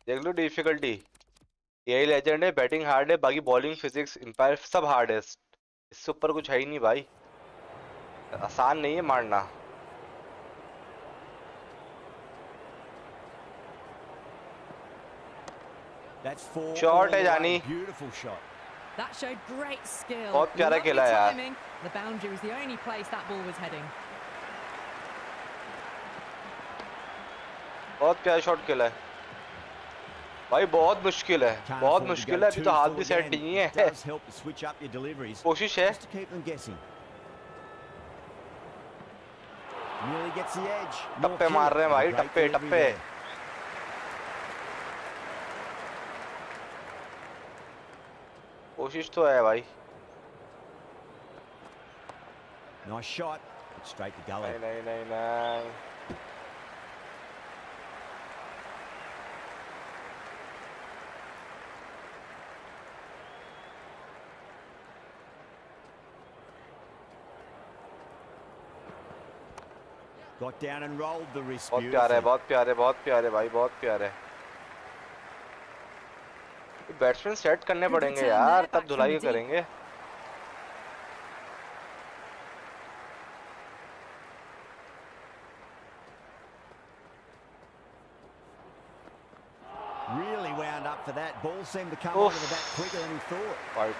देख लो difficulty, यही legend है। Batting hard है, बाकी bowling physics empire सब hard है। इससे ऊपर कुछ है ही नहीं भाई, आसान नहीं है मारना। That's four. शॉट है जानी। Beautiful shot. That showed great skill. बहुत प्यारा Lovely खेला यार। timing. The boundary was the only place that ball was heading. बहुत प्यारा शॉट खेला है भाई, बहुत मुश्किल है, बहुत मुश्किल है। अभी तो हाथ भी सेट नहीं है। Does help to switch up your deliveries. कोशिश है। Just to keep them guessing. Nearly gets the edge. टप्पे मार रहे हैं भाई, टप्पे टप्पे। कोशिश तो है भाई। Nice shot. Straight to gully. नहीं नहीं नहीं नहीं। Got down and rolled the wrist. बहुत प्यार है, बहुत प्यार है, बहुत प्यार है भाई, बहुत प्यार है। बैट्समैन सेट करने पड़ेंगे यार, तब धुलाई करेंगे। Really wound up for that. Ball seemed to come onto the bat quicker than he thought.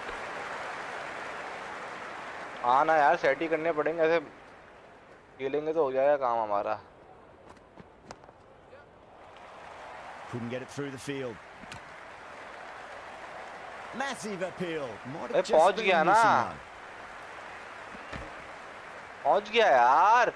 हाँ ना यार, सेट ही करने पड़ेंगे, ऐसे खेलेंगे तो हो जाएगा काम हमारा। Couldn't get it through the field. Massive appeal. Might A, have just पहुंच been गया ना, missing one. पहुंच गया यार।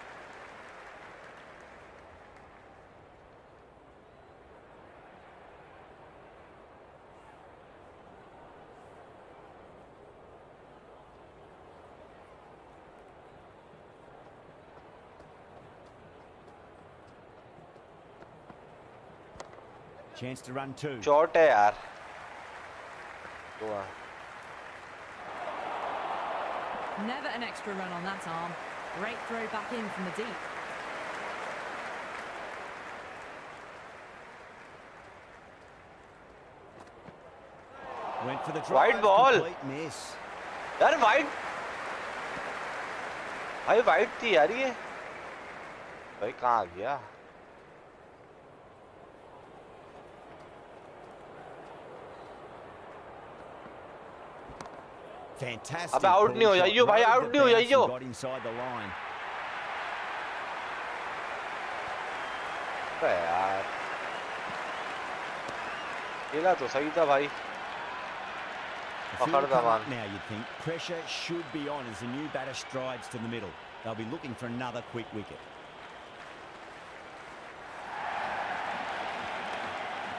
Chance to run two. Shot है यार। Never an extra run on that arm. Great throw back in from the deep. Went for the drive. White ball. Complete miss. यार white, भाई white थी यार ये, भाई कहाँ आ गया? Fantastic. अबे आउट नहीं हो जाइयो भाई, आउट नहीं हो जाइयो। Got inside the line. अबे यार खेला तो सही था भाई, पकड़ दा मान। Now you'd think pressure should be on as the new batter strides to the middle. They'll be looking for another quick wicket.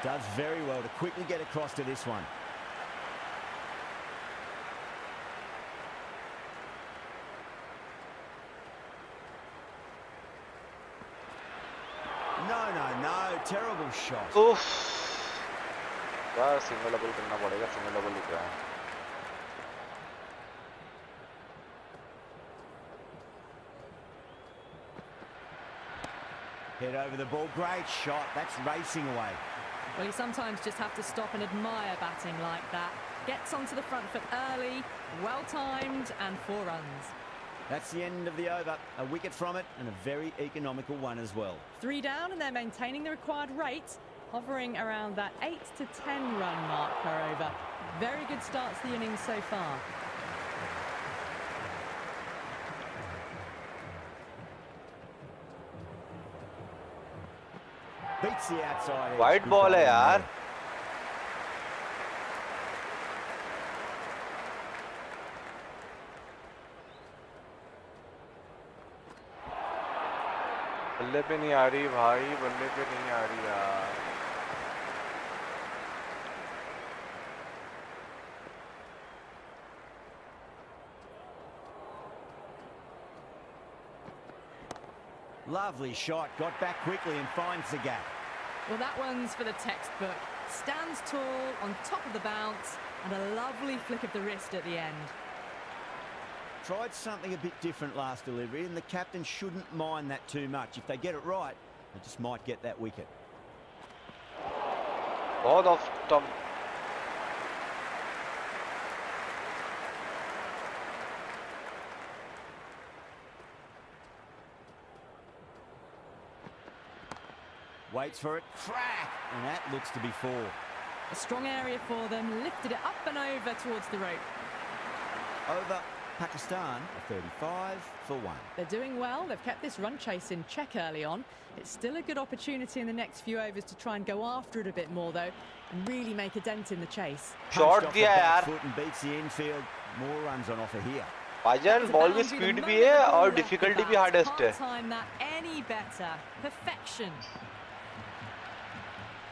Does very well to quickly get across to this one. No, terrible shot. उफ, बस single double करना पड़ेगा, single double लिख रहा है। Head over the ball, great shot, that's racing away. Well, you sometimes just have to stop and admire batting like that. Gets onto the front foot early, well timed, and 4 runs. That's the end of the over. A wicket from it, and a very economical one as well. 3 down, and they're maintaining the required rate, hovering around that 8 to 10 run mark per over. Very good start to the innings so far. Beats the outside edge. White ball है यार। बल्ले पे नहीं आ रही भाई, बल्ले पे नहीं आ रही यार। Lovely shot, got back quickly and finds the gap. Well, that one's for the textbook. Stands tall, on top of the bounce, and a lovely flick of the wrist at the end. Tried something a bit different last delivery, and the captain shouldn't mind that too much. If they get it right, they just might get that wicket. बहुत of top. Waits for it, crack, and that looks to be 4. A strong area for them, lifted it up and over towards the rope. Over Pakistan, a 35 for 1. They're doing well. They've kept this run chase in check early on. It's still a good opportunity in the next few overs to try and go after it a bit more, though, and really make a dent in the chase. Shot दिया यार। Foot and beats the infield. More runs on offer here. भाईजान ball की speed भी है और difficulty भी hardest है। Can't time that any better. Perfection.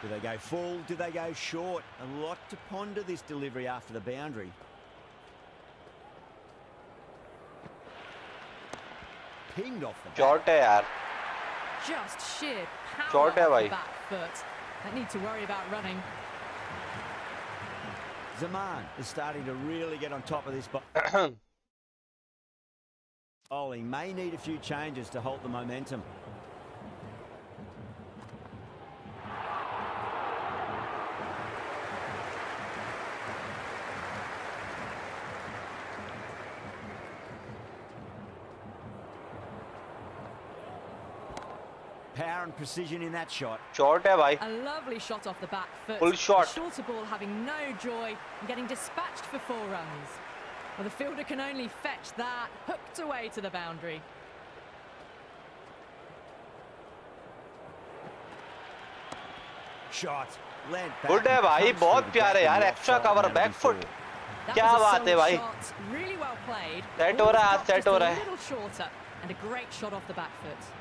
Do they go full? Do they go short? A lot to ponder this delivery after the boundary. Pinged off the back. Shot है यार। Just sheer power Short है off भाई। the back foot. Don't need to worry about running. Zaman is starting to really get on top of this. Oh, he may need a few changes to halt the momentum. Power and precision in that shot. Shot है भाई। A lovely shot off the back foot. Full shot. The shorter ball having no joy and getting dispatched for 4 runs. Well, the fielder can only fetch that, hooked away to the boundary. Shot. Good है भाई, बहुत प्यार है यार। Extra cover back foot, क्या बात है भाई। Really well played. सेट हो रहा है, आज सेट हो रहा है। A little shorter and a great shot off the back foot.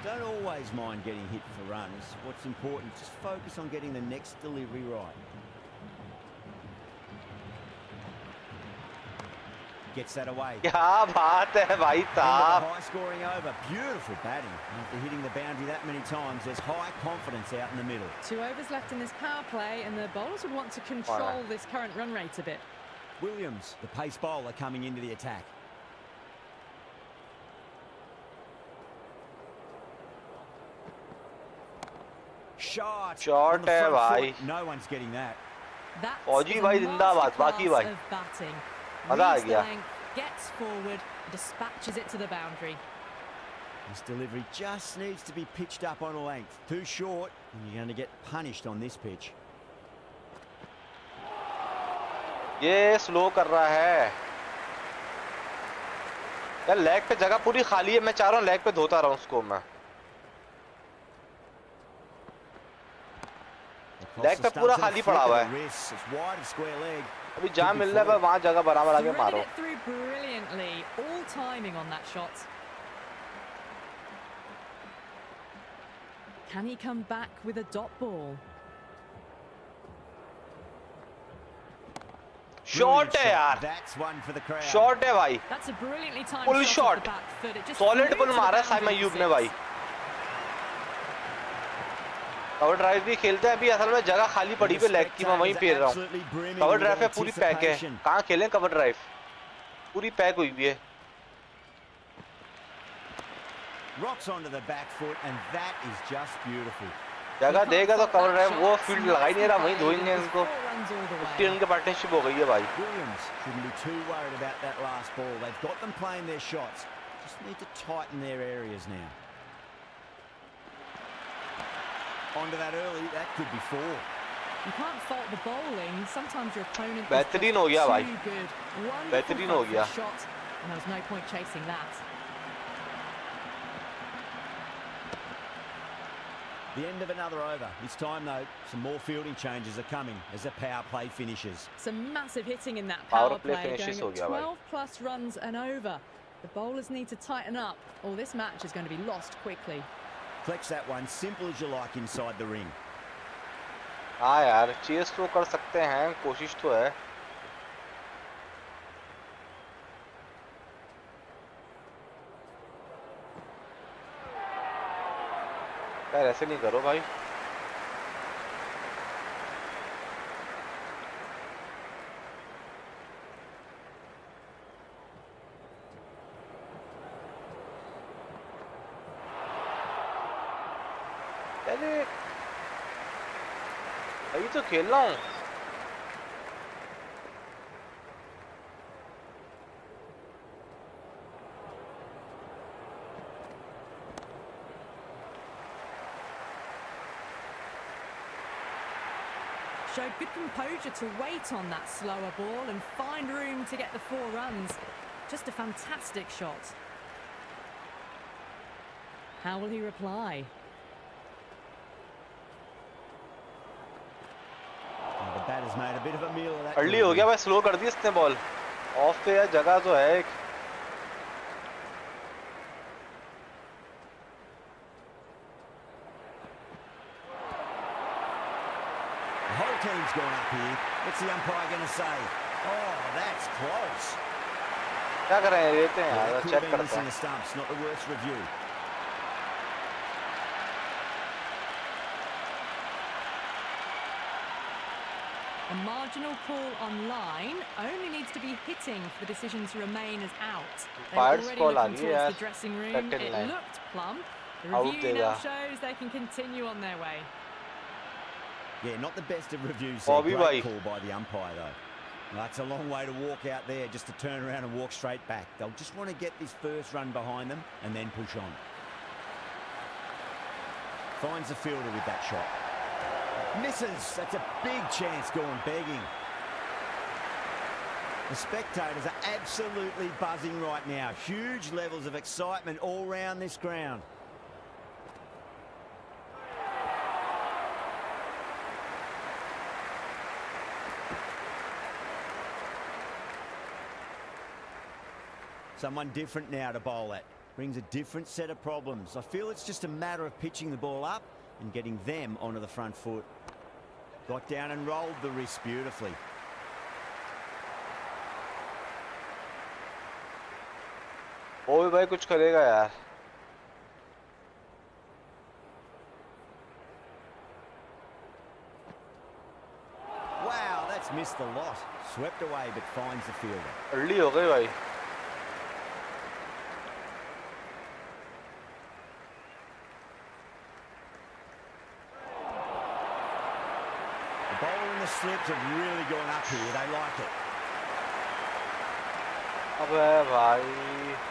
Don't always mind getting hit for runs. What's important, just focus on getting the next delivery right. gets that away. क्या बात है भाई साहब. High scoring over. Beautiful batting. After hitting the boundary that many times, there's high confidence out in the middle. 2 overs left in this power play, and the bowlers would want to control this current run rate a bit. Williams, the pace bowler, coming into the attack. Shot है भाई. No one's getting that. फौजी भाई जिंदाबाद. बाकी भाई मजा आ गया. Gets forward, dispatches it to the boundary. This delivery just needs to be pitched up on a length. Too short, and you're going to get punished on this pitch. ये slow कर रहा है यार. लेग पे जगह पूरी खाली है. मैं चाह रहा हूँ लेग पे धोता रहा हूँ उसको. मैं लेग पे पूरा खाली पड़ा हुआ है. अभी जहाँ मिल रहा है वहाँ जगह बराबर आके मारो. All timing on that shot. Can he come back with a dot ball? Shot है यार. शॉट है भाई. Full shot. सॉलिड पुल मारा है साइम अय्यूब ने भाई. कवर ड्राइव भी खेलते हैं. अभी असल में जगह खाली पड़ी पे लेग की. मैं वहीं फेर रहा हूँ. कवर ड्राइव पे पूरी पैक है. कहाँ खेलें कवर ड्राइव. पूरी पैक हुई भी है. Rocks onto the back foot, and that is just beautiful. जगह देगा तो कवर ड्राइव. वो फील्ड लगा ही नहीं रहा. वहीं धोएंगे इसको. 50 रन की पार्टनरशिप हो गई है भाई. Williams shouldn't be too worried about that last ball. They've got them playing their shots. Just need to tighten their areas now. Onto that early. That could be 4. You can't fault the bowling. Sometimes your opponent बेहतरीन हो गया भाई. बेहतरीन हो गया. And there was no point chasing that. The end of another over. It's time though. Some more fielding changes are coming as the power play finishes. Some massive hitting in that power play, going at 12 plus runs and over. The bowlers need to tighten up, or this match is going to be lost quickly. Flex that one, simple as you like inside the ring. हाँ यार, chess तो कर सकते हैं. कोशिश तो है. यार ऐसे नहीं करो भाई. अरे अभी तो खेल रहा हूँ. Showed good composure to wait on that slower ball and find room to get the 4 runs. Just a fantastic shot. How will he reply? The batter's made a bit of a meal of that. Early हो गया भाई. Slow कर दी इसने ball. Of पे है. जगह तो है एक. The whole team's gone up here. What's the umpire going to say? Oh, that's close. क्या कर रहे हैं? रहते हैं यार. चेक करते हैं. The stumps, not the worst review. A marginal call on line only needs to be hitting for the decision to remain as out. They're already looking towards the dressing room. It looked plumb. The review now shows they can continue on their way. Yeah, not the best of reviews there. Great call by the umpire though. That's a long way to walk out there just to turn around and walk straight back. They'll just want to get this first run behind them and then push on. Finds the fielder with that shot. Misses. That's a big chance going begging. The spectators are absolutely buzzing right now. Huge levels of excitement all around this ground. Someone different now to bowl at. Brings a different set of problems. I feel it's just a matter of pitching the ball up and getting them onto the front foot. Got down and rolled the wrist beautifully. वो भी भाई कुछ करेगा यार। Wow, that's missed the lot. Swept away but finds the fielder. Early हो गई भाई। The bowler and the slips have really gone up here. They like it. अबे भाई।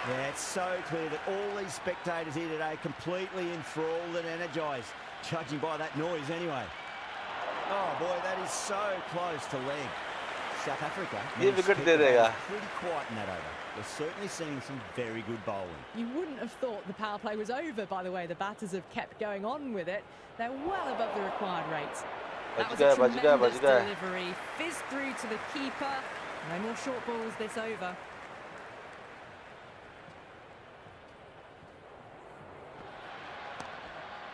Yeah, it's so clear that all these spectators here today completely enthralled and energised, judging by that noise anyway. Oh boy, that is so close to leg. South Africa ये wicket दे देगा। Pretty quiet in that over. We're certainly seeing some very good bowling. You wouldn't have thought the power play was over, by the way. The batters have kept going on with it. They're well above the required rates. That was a tremendous delivery. Fizzed through to the keeper. No more short balls this over.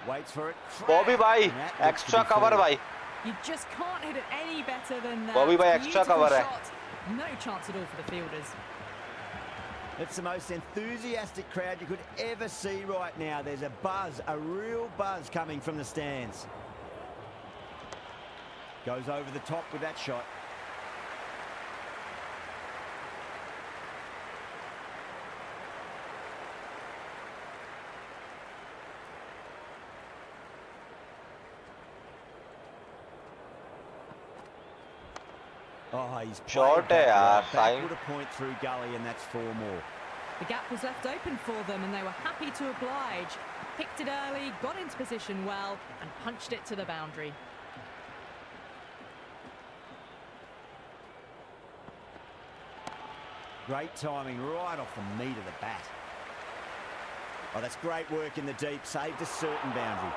Waits for it. Bobby भाई, extra cover भाई। You just can't hit it any better than that. Bobby भाई extra cover है। No chance at all for the fielders. It's the most enthusiastic crowd you could ever see right now. There's a buzz, a real buzz coming from the stands. Goes over the top with that shot. Oh, he's short है यार, backward a point through gully, and that's 4 more. The gap was left open for them, and they were happy to oblige. Picked it early, got into position well, and punched it to the boundary. Great timing right off the meat of the bat. Oh, that's great work in the deep, saved a certain boundary.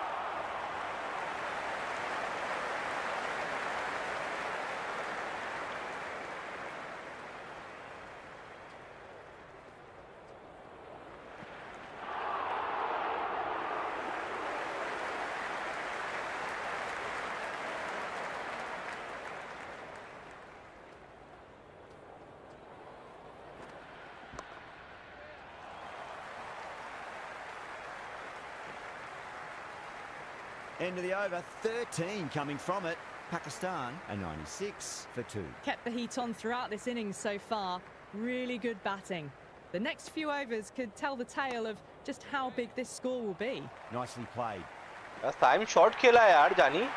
End of the over, 13 coming from it. Pakistan, a 96 for 2. Kept the heat on throughout this innings so far. Really good batting. The next few overs could tell the tale of just how big this score will be. Nicely played. Time shot खेला है यार जानी।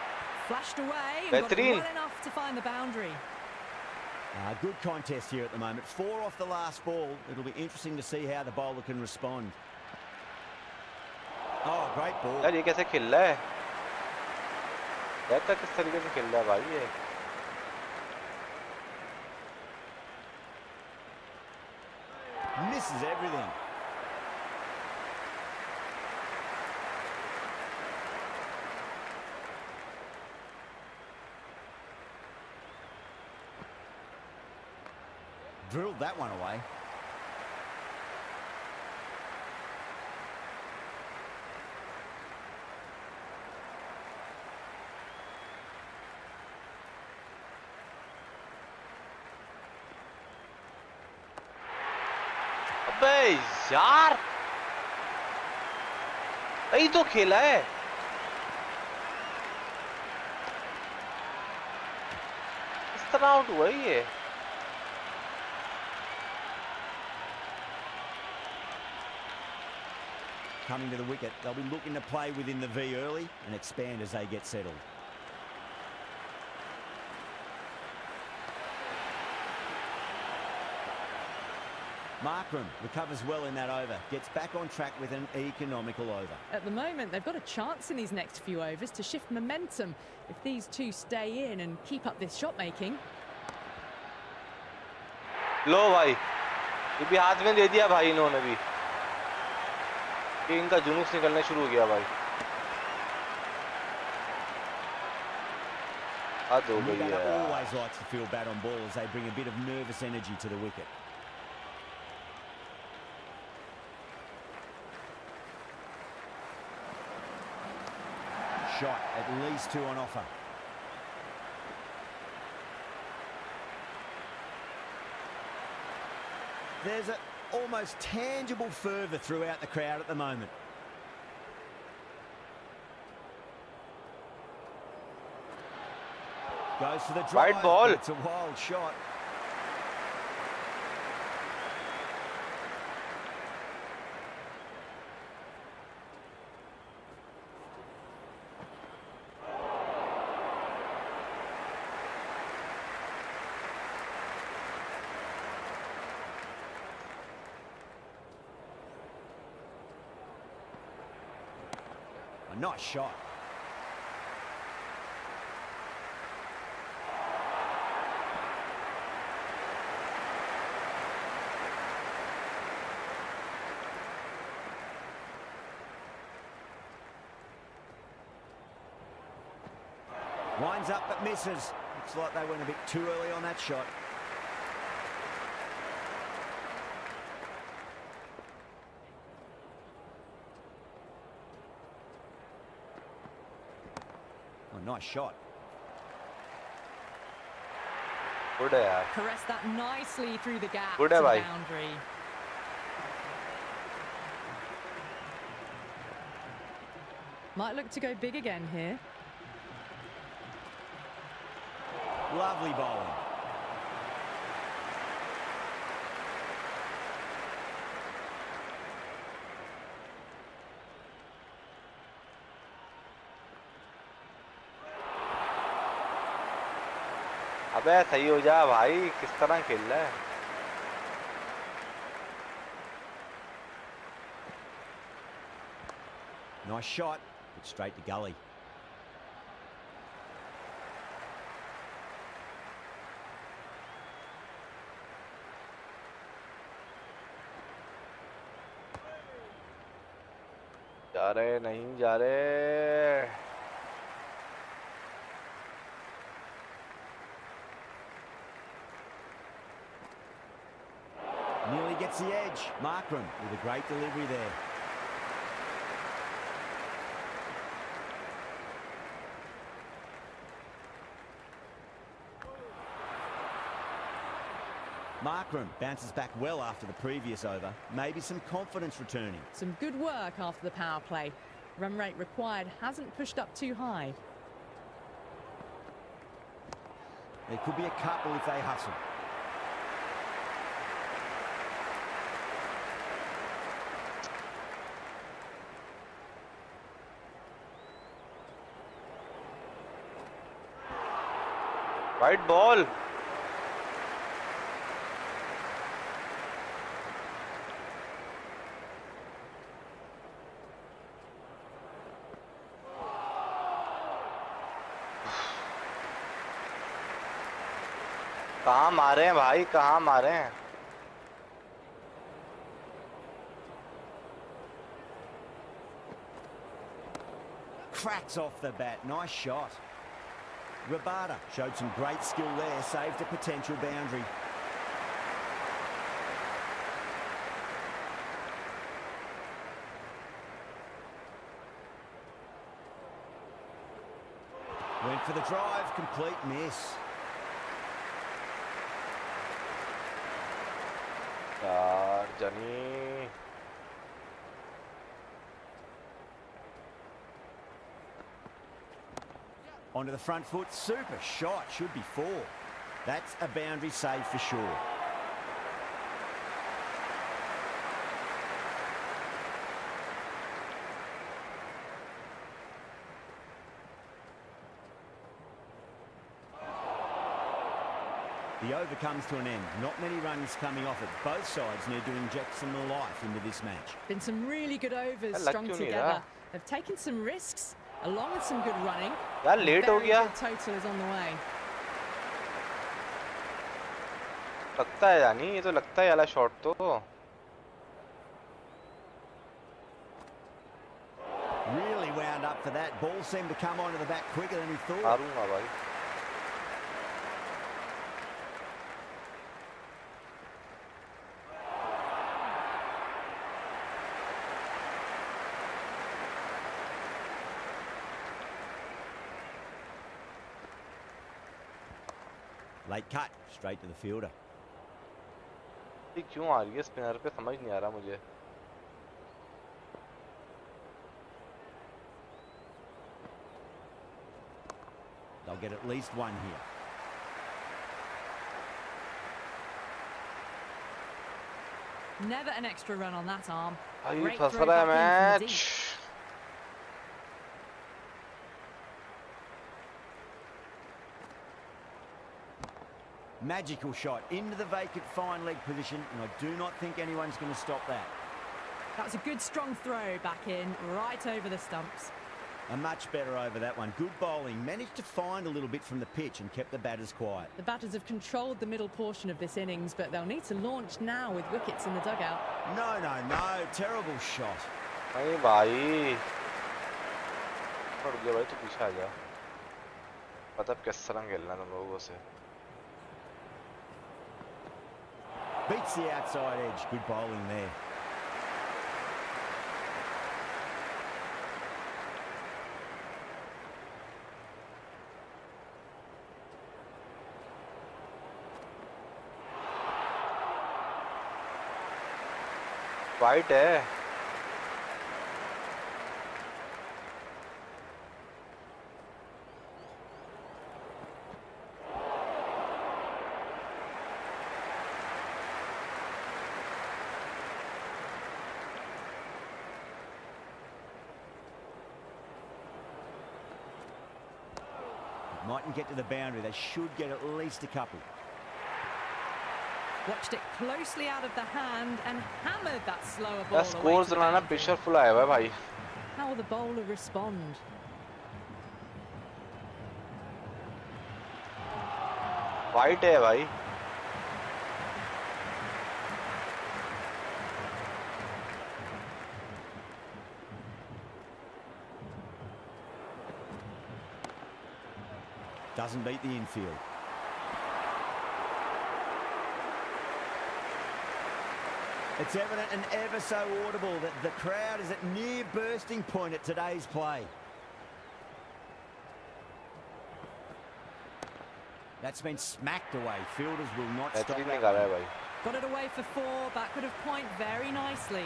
Flashed away and got it well enough to find the boundary. Good contest here at the moment. 4 off the last ball. It'll be interesting to see how the bowler can respond. Oh, great ball. यार ये कैसे खेल रहा है? देखा किस तरीके से खेल रहा है भाई ये। Misses everything. Drilled that one away. अबे यार, यही तो खेला है। इस तरह आउट हुआ ही है। Coming to the wicket, they'll be looking to play within the V early and expand as they get settled. Markram recovers well in that over, gets back on track with an economical over. At the moment, they've got a chance in these next few overs to shift momentum if these two stay in and keep up this shot making. लो भाई, ये भी हाथ में दे दिया भाई इन्होंने भी। इनका जुनूस निकलने शुरू हो गया भाई। हद हो गई है। Always likes to feel bad on ball as they bring a bit of nervous energy to the wicket. Shot, at least 2 on offer. There's a almost tangible fervour throughout the crowd at the moment. Goes for the drive. White ball. It's a wild shot. A nice shot. Winds up but misses. Looks like they went a bit too early on that shot. Oh, nice shot. Good है यार. Caressed that nicely through the gap Good to है the भाई. boundary. Might look to go big again here. Lovely bowling. अबे सही हो जा भाई, किस तरह खेल रहा है. Nice shot, but straight to gully. जा रहे नहीं जा रहे. Nearly gets the edge. Markram with a great delivery there. Markram bounces back well after the previous over. Maybe some confidence returning. Some good work after the power play. Run rate required hasn't pushed up too high. There could be a couple if they hustle. White ball. कहाँ मारे हैं भाई, कहाँ मारे हैं. Cracks off the bat. Nice shot. Rabada showed some great skill there, saved a potential boundary. Went for the drive, complete miss. यार जनी. Onto the front foot, super shot, should be 4. That's a boundary save for sure. The over comes to an end. Not many runs coming off it. Both sides need to inject some life into this match. Been some really good overs strung together. They've taken some risks along with some good running. यार late हो गया. Total is on the way. लगता है यानी, ये तो लगता है वाला शॉट तो. Really wound up for that. Ball seemed to come onto the back quicker than he thought. मारूंगा भाई. Late cut, straight to the fielder. ये क्यों आ रही है स्पिनर पे, समझ नहीं आ रहा मुझे। They'll get at least one here. Never an extra run on that arm. भाई Great फंस throw रहा है back in from the match. deep. Magical shot into the vacant fine leg position, and I do not think anyone's going to stop that. That was a good strong throw back in, right over the stumps. A much better over that one. Good bowling. Managed to find a little bit from the pitch and kept the batters quiet. The batters have controlled the middle portion of this innings, but they'll need to launch now with wickets in the dugout. No, no, no. Terrible shot. नहीं भाई, रुक जा भाई, तू पीछे आ जा। पता अब किस तरह खेलना तुम लोगों से। Beats the outside edge. Good bowling there. White है। Mightn't get to the boundary. They should get at least a couple. Watched it closely out of the hand and hammered that slower ball. Score चलाना pressure full आया हुआ है भाई। How will the bowler respond? White है भाई। Doesn't beat the infield. It's evident and ever so audible that the crowd is at near bursting point at today's play. That's been smacked away. Fielders will not stop that. Got it away for 4, backward of point very nicely.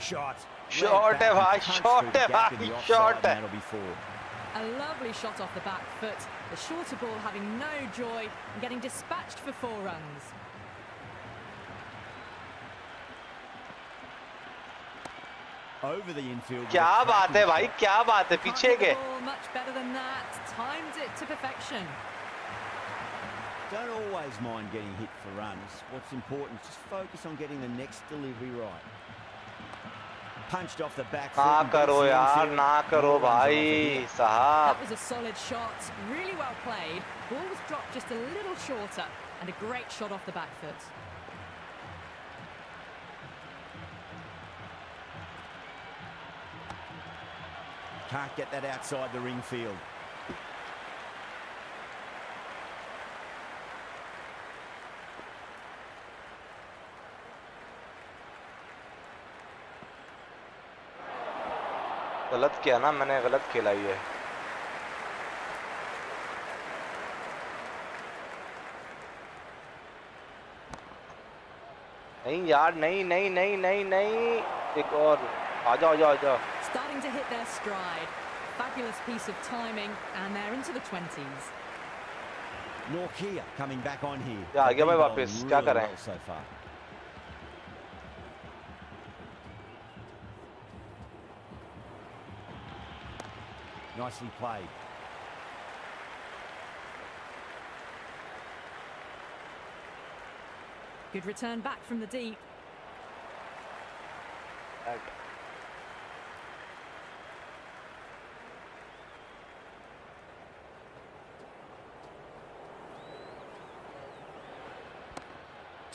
Shot. Shot है भाई, shot है भाई, shot है। A lovely shot off the back foot. The shorter ball having no joy and getting dispatched for 4 runs. Over the infield. क्या बात है भाई, क्या बात है, पीछे के। Much better than that. Timed it to perfection. Don't always mind getting hit for runs. What's important is just focus on getting the next delivery right. Punched off the back foot. ना करो यार, ना करो भाई साहब। That was a solid shot, really well played. Ball was dropped just a little shorter, and a great shot off the back foot. Can't get that outside the ring field. गलत किया ना मैंने, गलत खेला ये। नहीं यार, नहीं नहीं नहीं नहीं नहीं, एक और। आ जाओ आ जाओ आ जाओ। Starting to hit their stride. Fabulous piece of timing, and they're into the 20s. Norkia coming back on here. आ गया भाई वापस, क्या करें? So far. Nicely played. Good return back from the deep.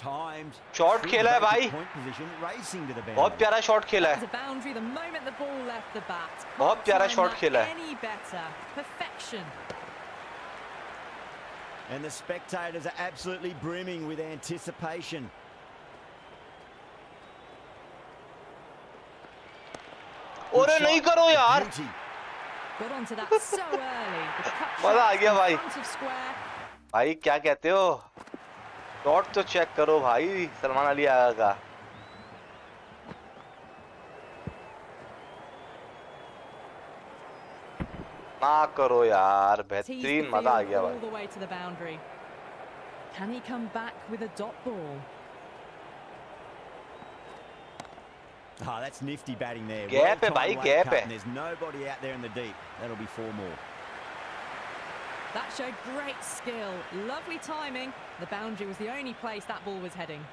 Timed. Shot खेला है भाई, बहुत प्यारा शॉट खेला है, बहुत प्यारा शॉट खेला है। And the spectators are absolutely brimming with anticipation. और नहीं करो यार, मजा आ गया भाई। भाई क्या कहते हो, शॉट तो चेक करो भाई, सलमान अली आगा का। ना करो यार, बेहतरीन, मजा आ गया भाई। Can he come back with a dot ball? Oh, that's nifty batting there. Gap है भाई, gap है। There's nobody out there in the deep. That'll be 4 more. That showed great skill, lovely timing. The boundary was the only place that ball was heading.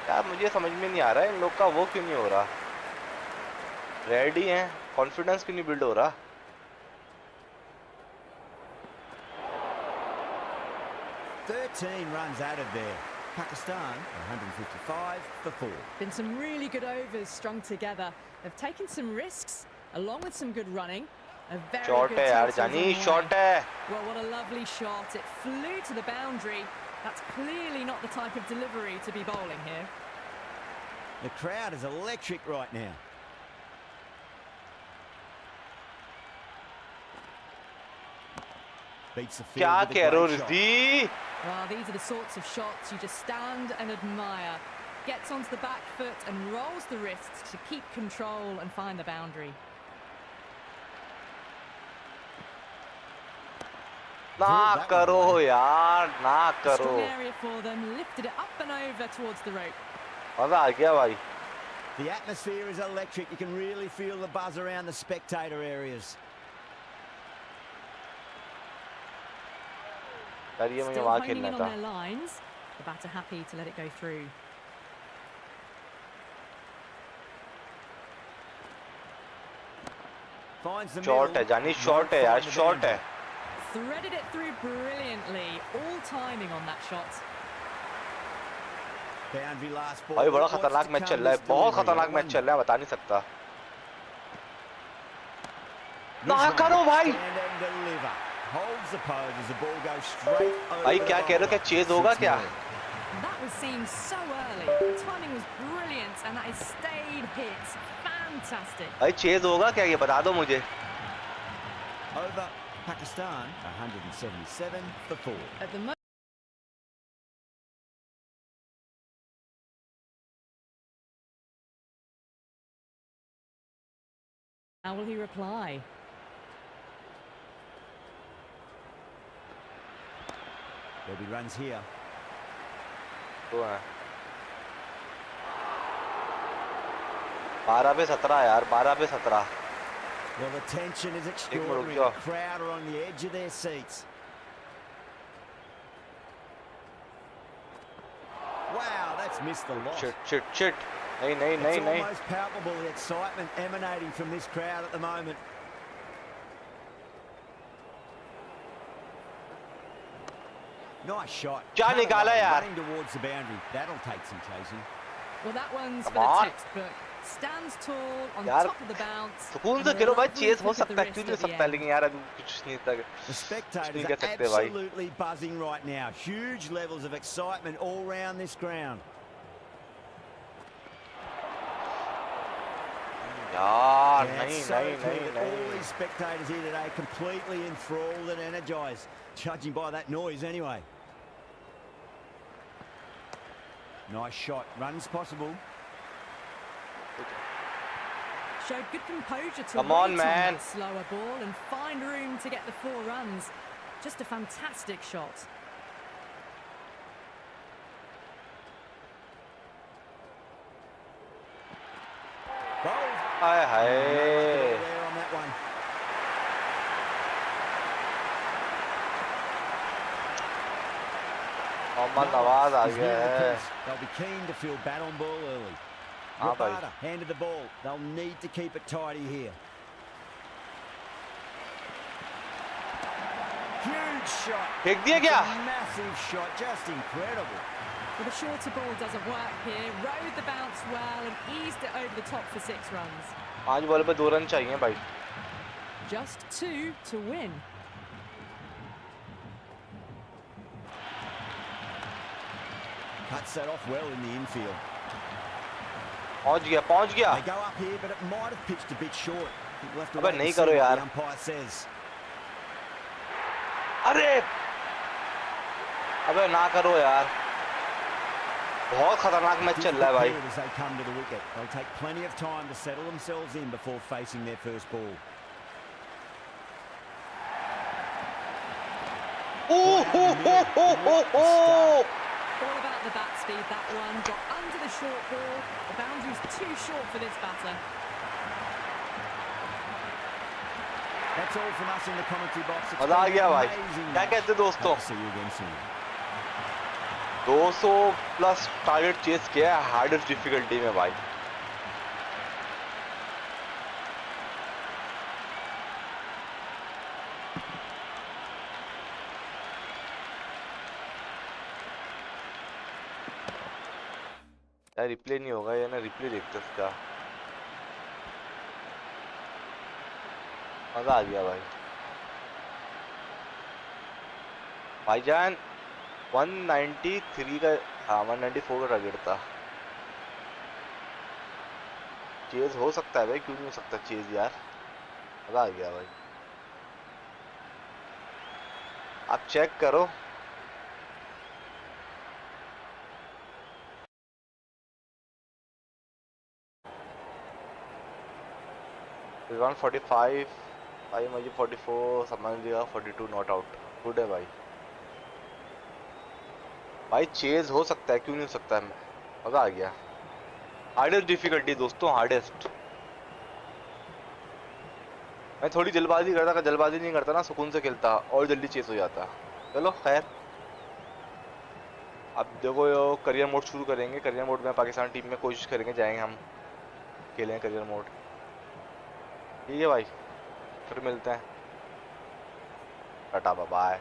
यार मुझे समझ में नहीं आ रहा है इन लोग का वो क्यों नहीं हो रहा, रेडी हैं, कॉन्फिडेंस क्यों नहीं बिल्ड हो रहा। Runs added there. Pakistan 155 for 4. Been some really good overs strung together. They've taken some risks along with some good running. A very shot good है यार जानी, shot है। Well, what a lovely shot. It flew to the boundary. That's clearly not the type of delivery to be bowling here. The crowd is electric right now. Beats the field. क्या कह रहे हो Riddhi? Well, these are the sorts of shots you just stand and admire. Gets onto the back foot and rolls the wrists to keep control and find the boundary. ना करो यार, ना करो। Strong area for them, lifted it up and over towards the rope. मजा आ गया भाई। The atmosphere is electric. You can really feel the buzz around the spectator areas. Still honing in on their lines. The batter happy to let it go through. Finds the short है जानी, short है यार, short है। Threaded it through brilliantly. All timing on that shot. भाई बड़ा खतरनाक match चल रहा है, बहुत खतरनाक मैच चल रहा है, बता नहीं सकता। ना करो भाई। भाई क्या कह रहे हो, क्या चेज होगा क्या? That was seen so early. The timing was brilliant and that is stayed hit. Fantastic. भाई चेज होगा क्या, ये बता दो मुझे। Over Pakistan 177 for 4. At the moment. How will he reply? There'll be runs here. 12 पे 17 यार, 12 पे 17। Well, the tension is extraordinary. The crowd are on the edge of their seats. Wow, that's missed the lot. Shit. नहीं। It's almost palpable, the excitement emanating from this crowd at the moment. Nice shot. क्या निकाला यार? Running towards the boundary. That'll take some chasing. Well, that one's for the textbook. Stands tall on top of the bounce. सुकून से खेलो भाई, chess हो सकता है, क्यों नहीं हो सकता, लेकिन यार अभी कुछ नहीं तक। The spectators are absolutely buzzing right now. Huge levels of excitement all around this ground. यार नहीं। All these spectators here today completely enthralled and energized, judging by that noise anyway. Nice shot. Runs possible. Showed good composure to Come on, wait man. that slower ball and find room to get the 4 runs. Just a fantastic shot. Bowled. Hi There on that one. Mohammad Nawaz आ गया है। They'll be keen to field bat on ball early. हाँ भाई। Rabada handed the ball. They'll need to keep it tidy here. Huge shot. फेंक दिया क्या? Massive shot, just incredible. Well, the shorter ball doesn't work here. Rode the bounce well and eased it over the top for 6 runs. 5 ball पे 2 run चाहिए भाई। Just 2 to win. Cuts that off well in the infield. पहुंच गया They go up here, but it might have pitched a bit short. We'll have to अबे wait नहीं and see करो what यार। the umpire says. अरे अबे ना करो यार, बहुत खतरनाक मैच चल रहा है भाई। As they come to the wicket, they'll take plenty of time to settle themselves in before facing their first ball. All about the bat speed, that one. Got under the short ball. The boundary's too short for this batter. That's all from us in the commentary box. मजा आ गया भाई, क्या कहते दोस्तों? 200 plus target chase किया है hardest difficulty में भाई। यार रिप्ले नहीं होगा या ना, रिप्ले देखते इसका। मजा आ गया भाई। भाईजान 193 का, हाँ 194 का टारगेट था। चेज हो सकता है भाई, क्यों नहीं हो सकता चेज यार। मजा आ गया भाई, आप चेक करो। वन 45 भाई, मुझे 44 समझ लिया, 42 नॉट आउट। गुड है भाई। भाई चेज हो सकता है, क्यों नहीं हो सकता है। मजा आ गया। हार्डेस्ट डिफिकल्टी दोस्तों, हार्डेस्ट। मैं थोड़ी जल्दबाजी करता, अगर जल्दबाजी नहीं करता ना, सुकून से खेलता और जल्दी चेज हो जाता। चलो खैर, अब देखो करियर मोड शुरू करेंगे। करियर मोड में पाकिस्तान टीम में कोशिश करेंगे, जाएंगे हम खेलें करियर मोड। ठीक है भाई, फिर मिलते हैं, टाटा बाय बाय।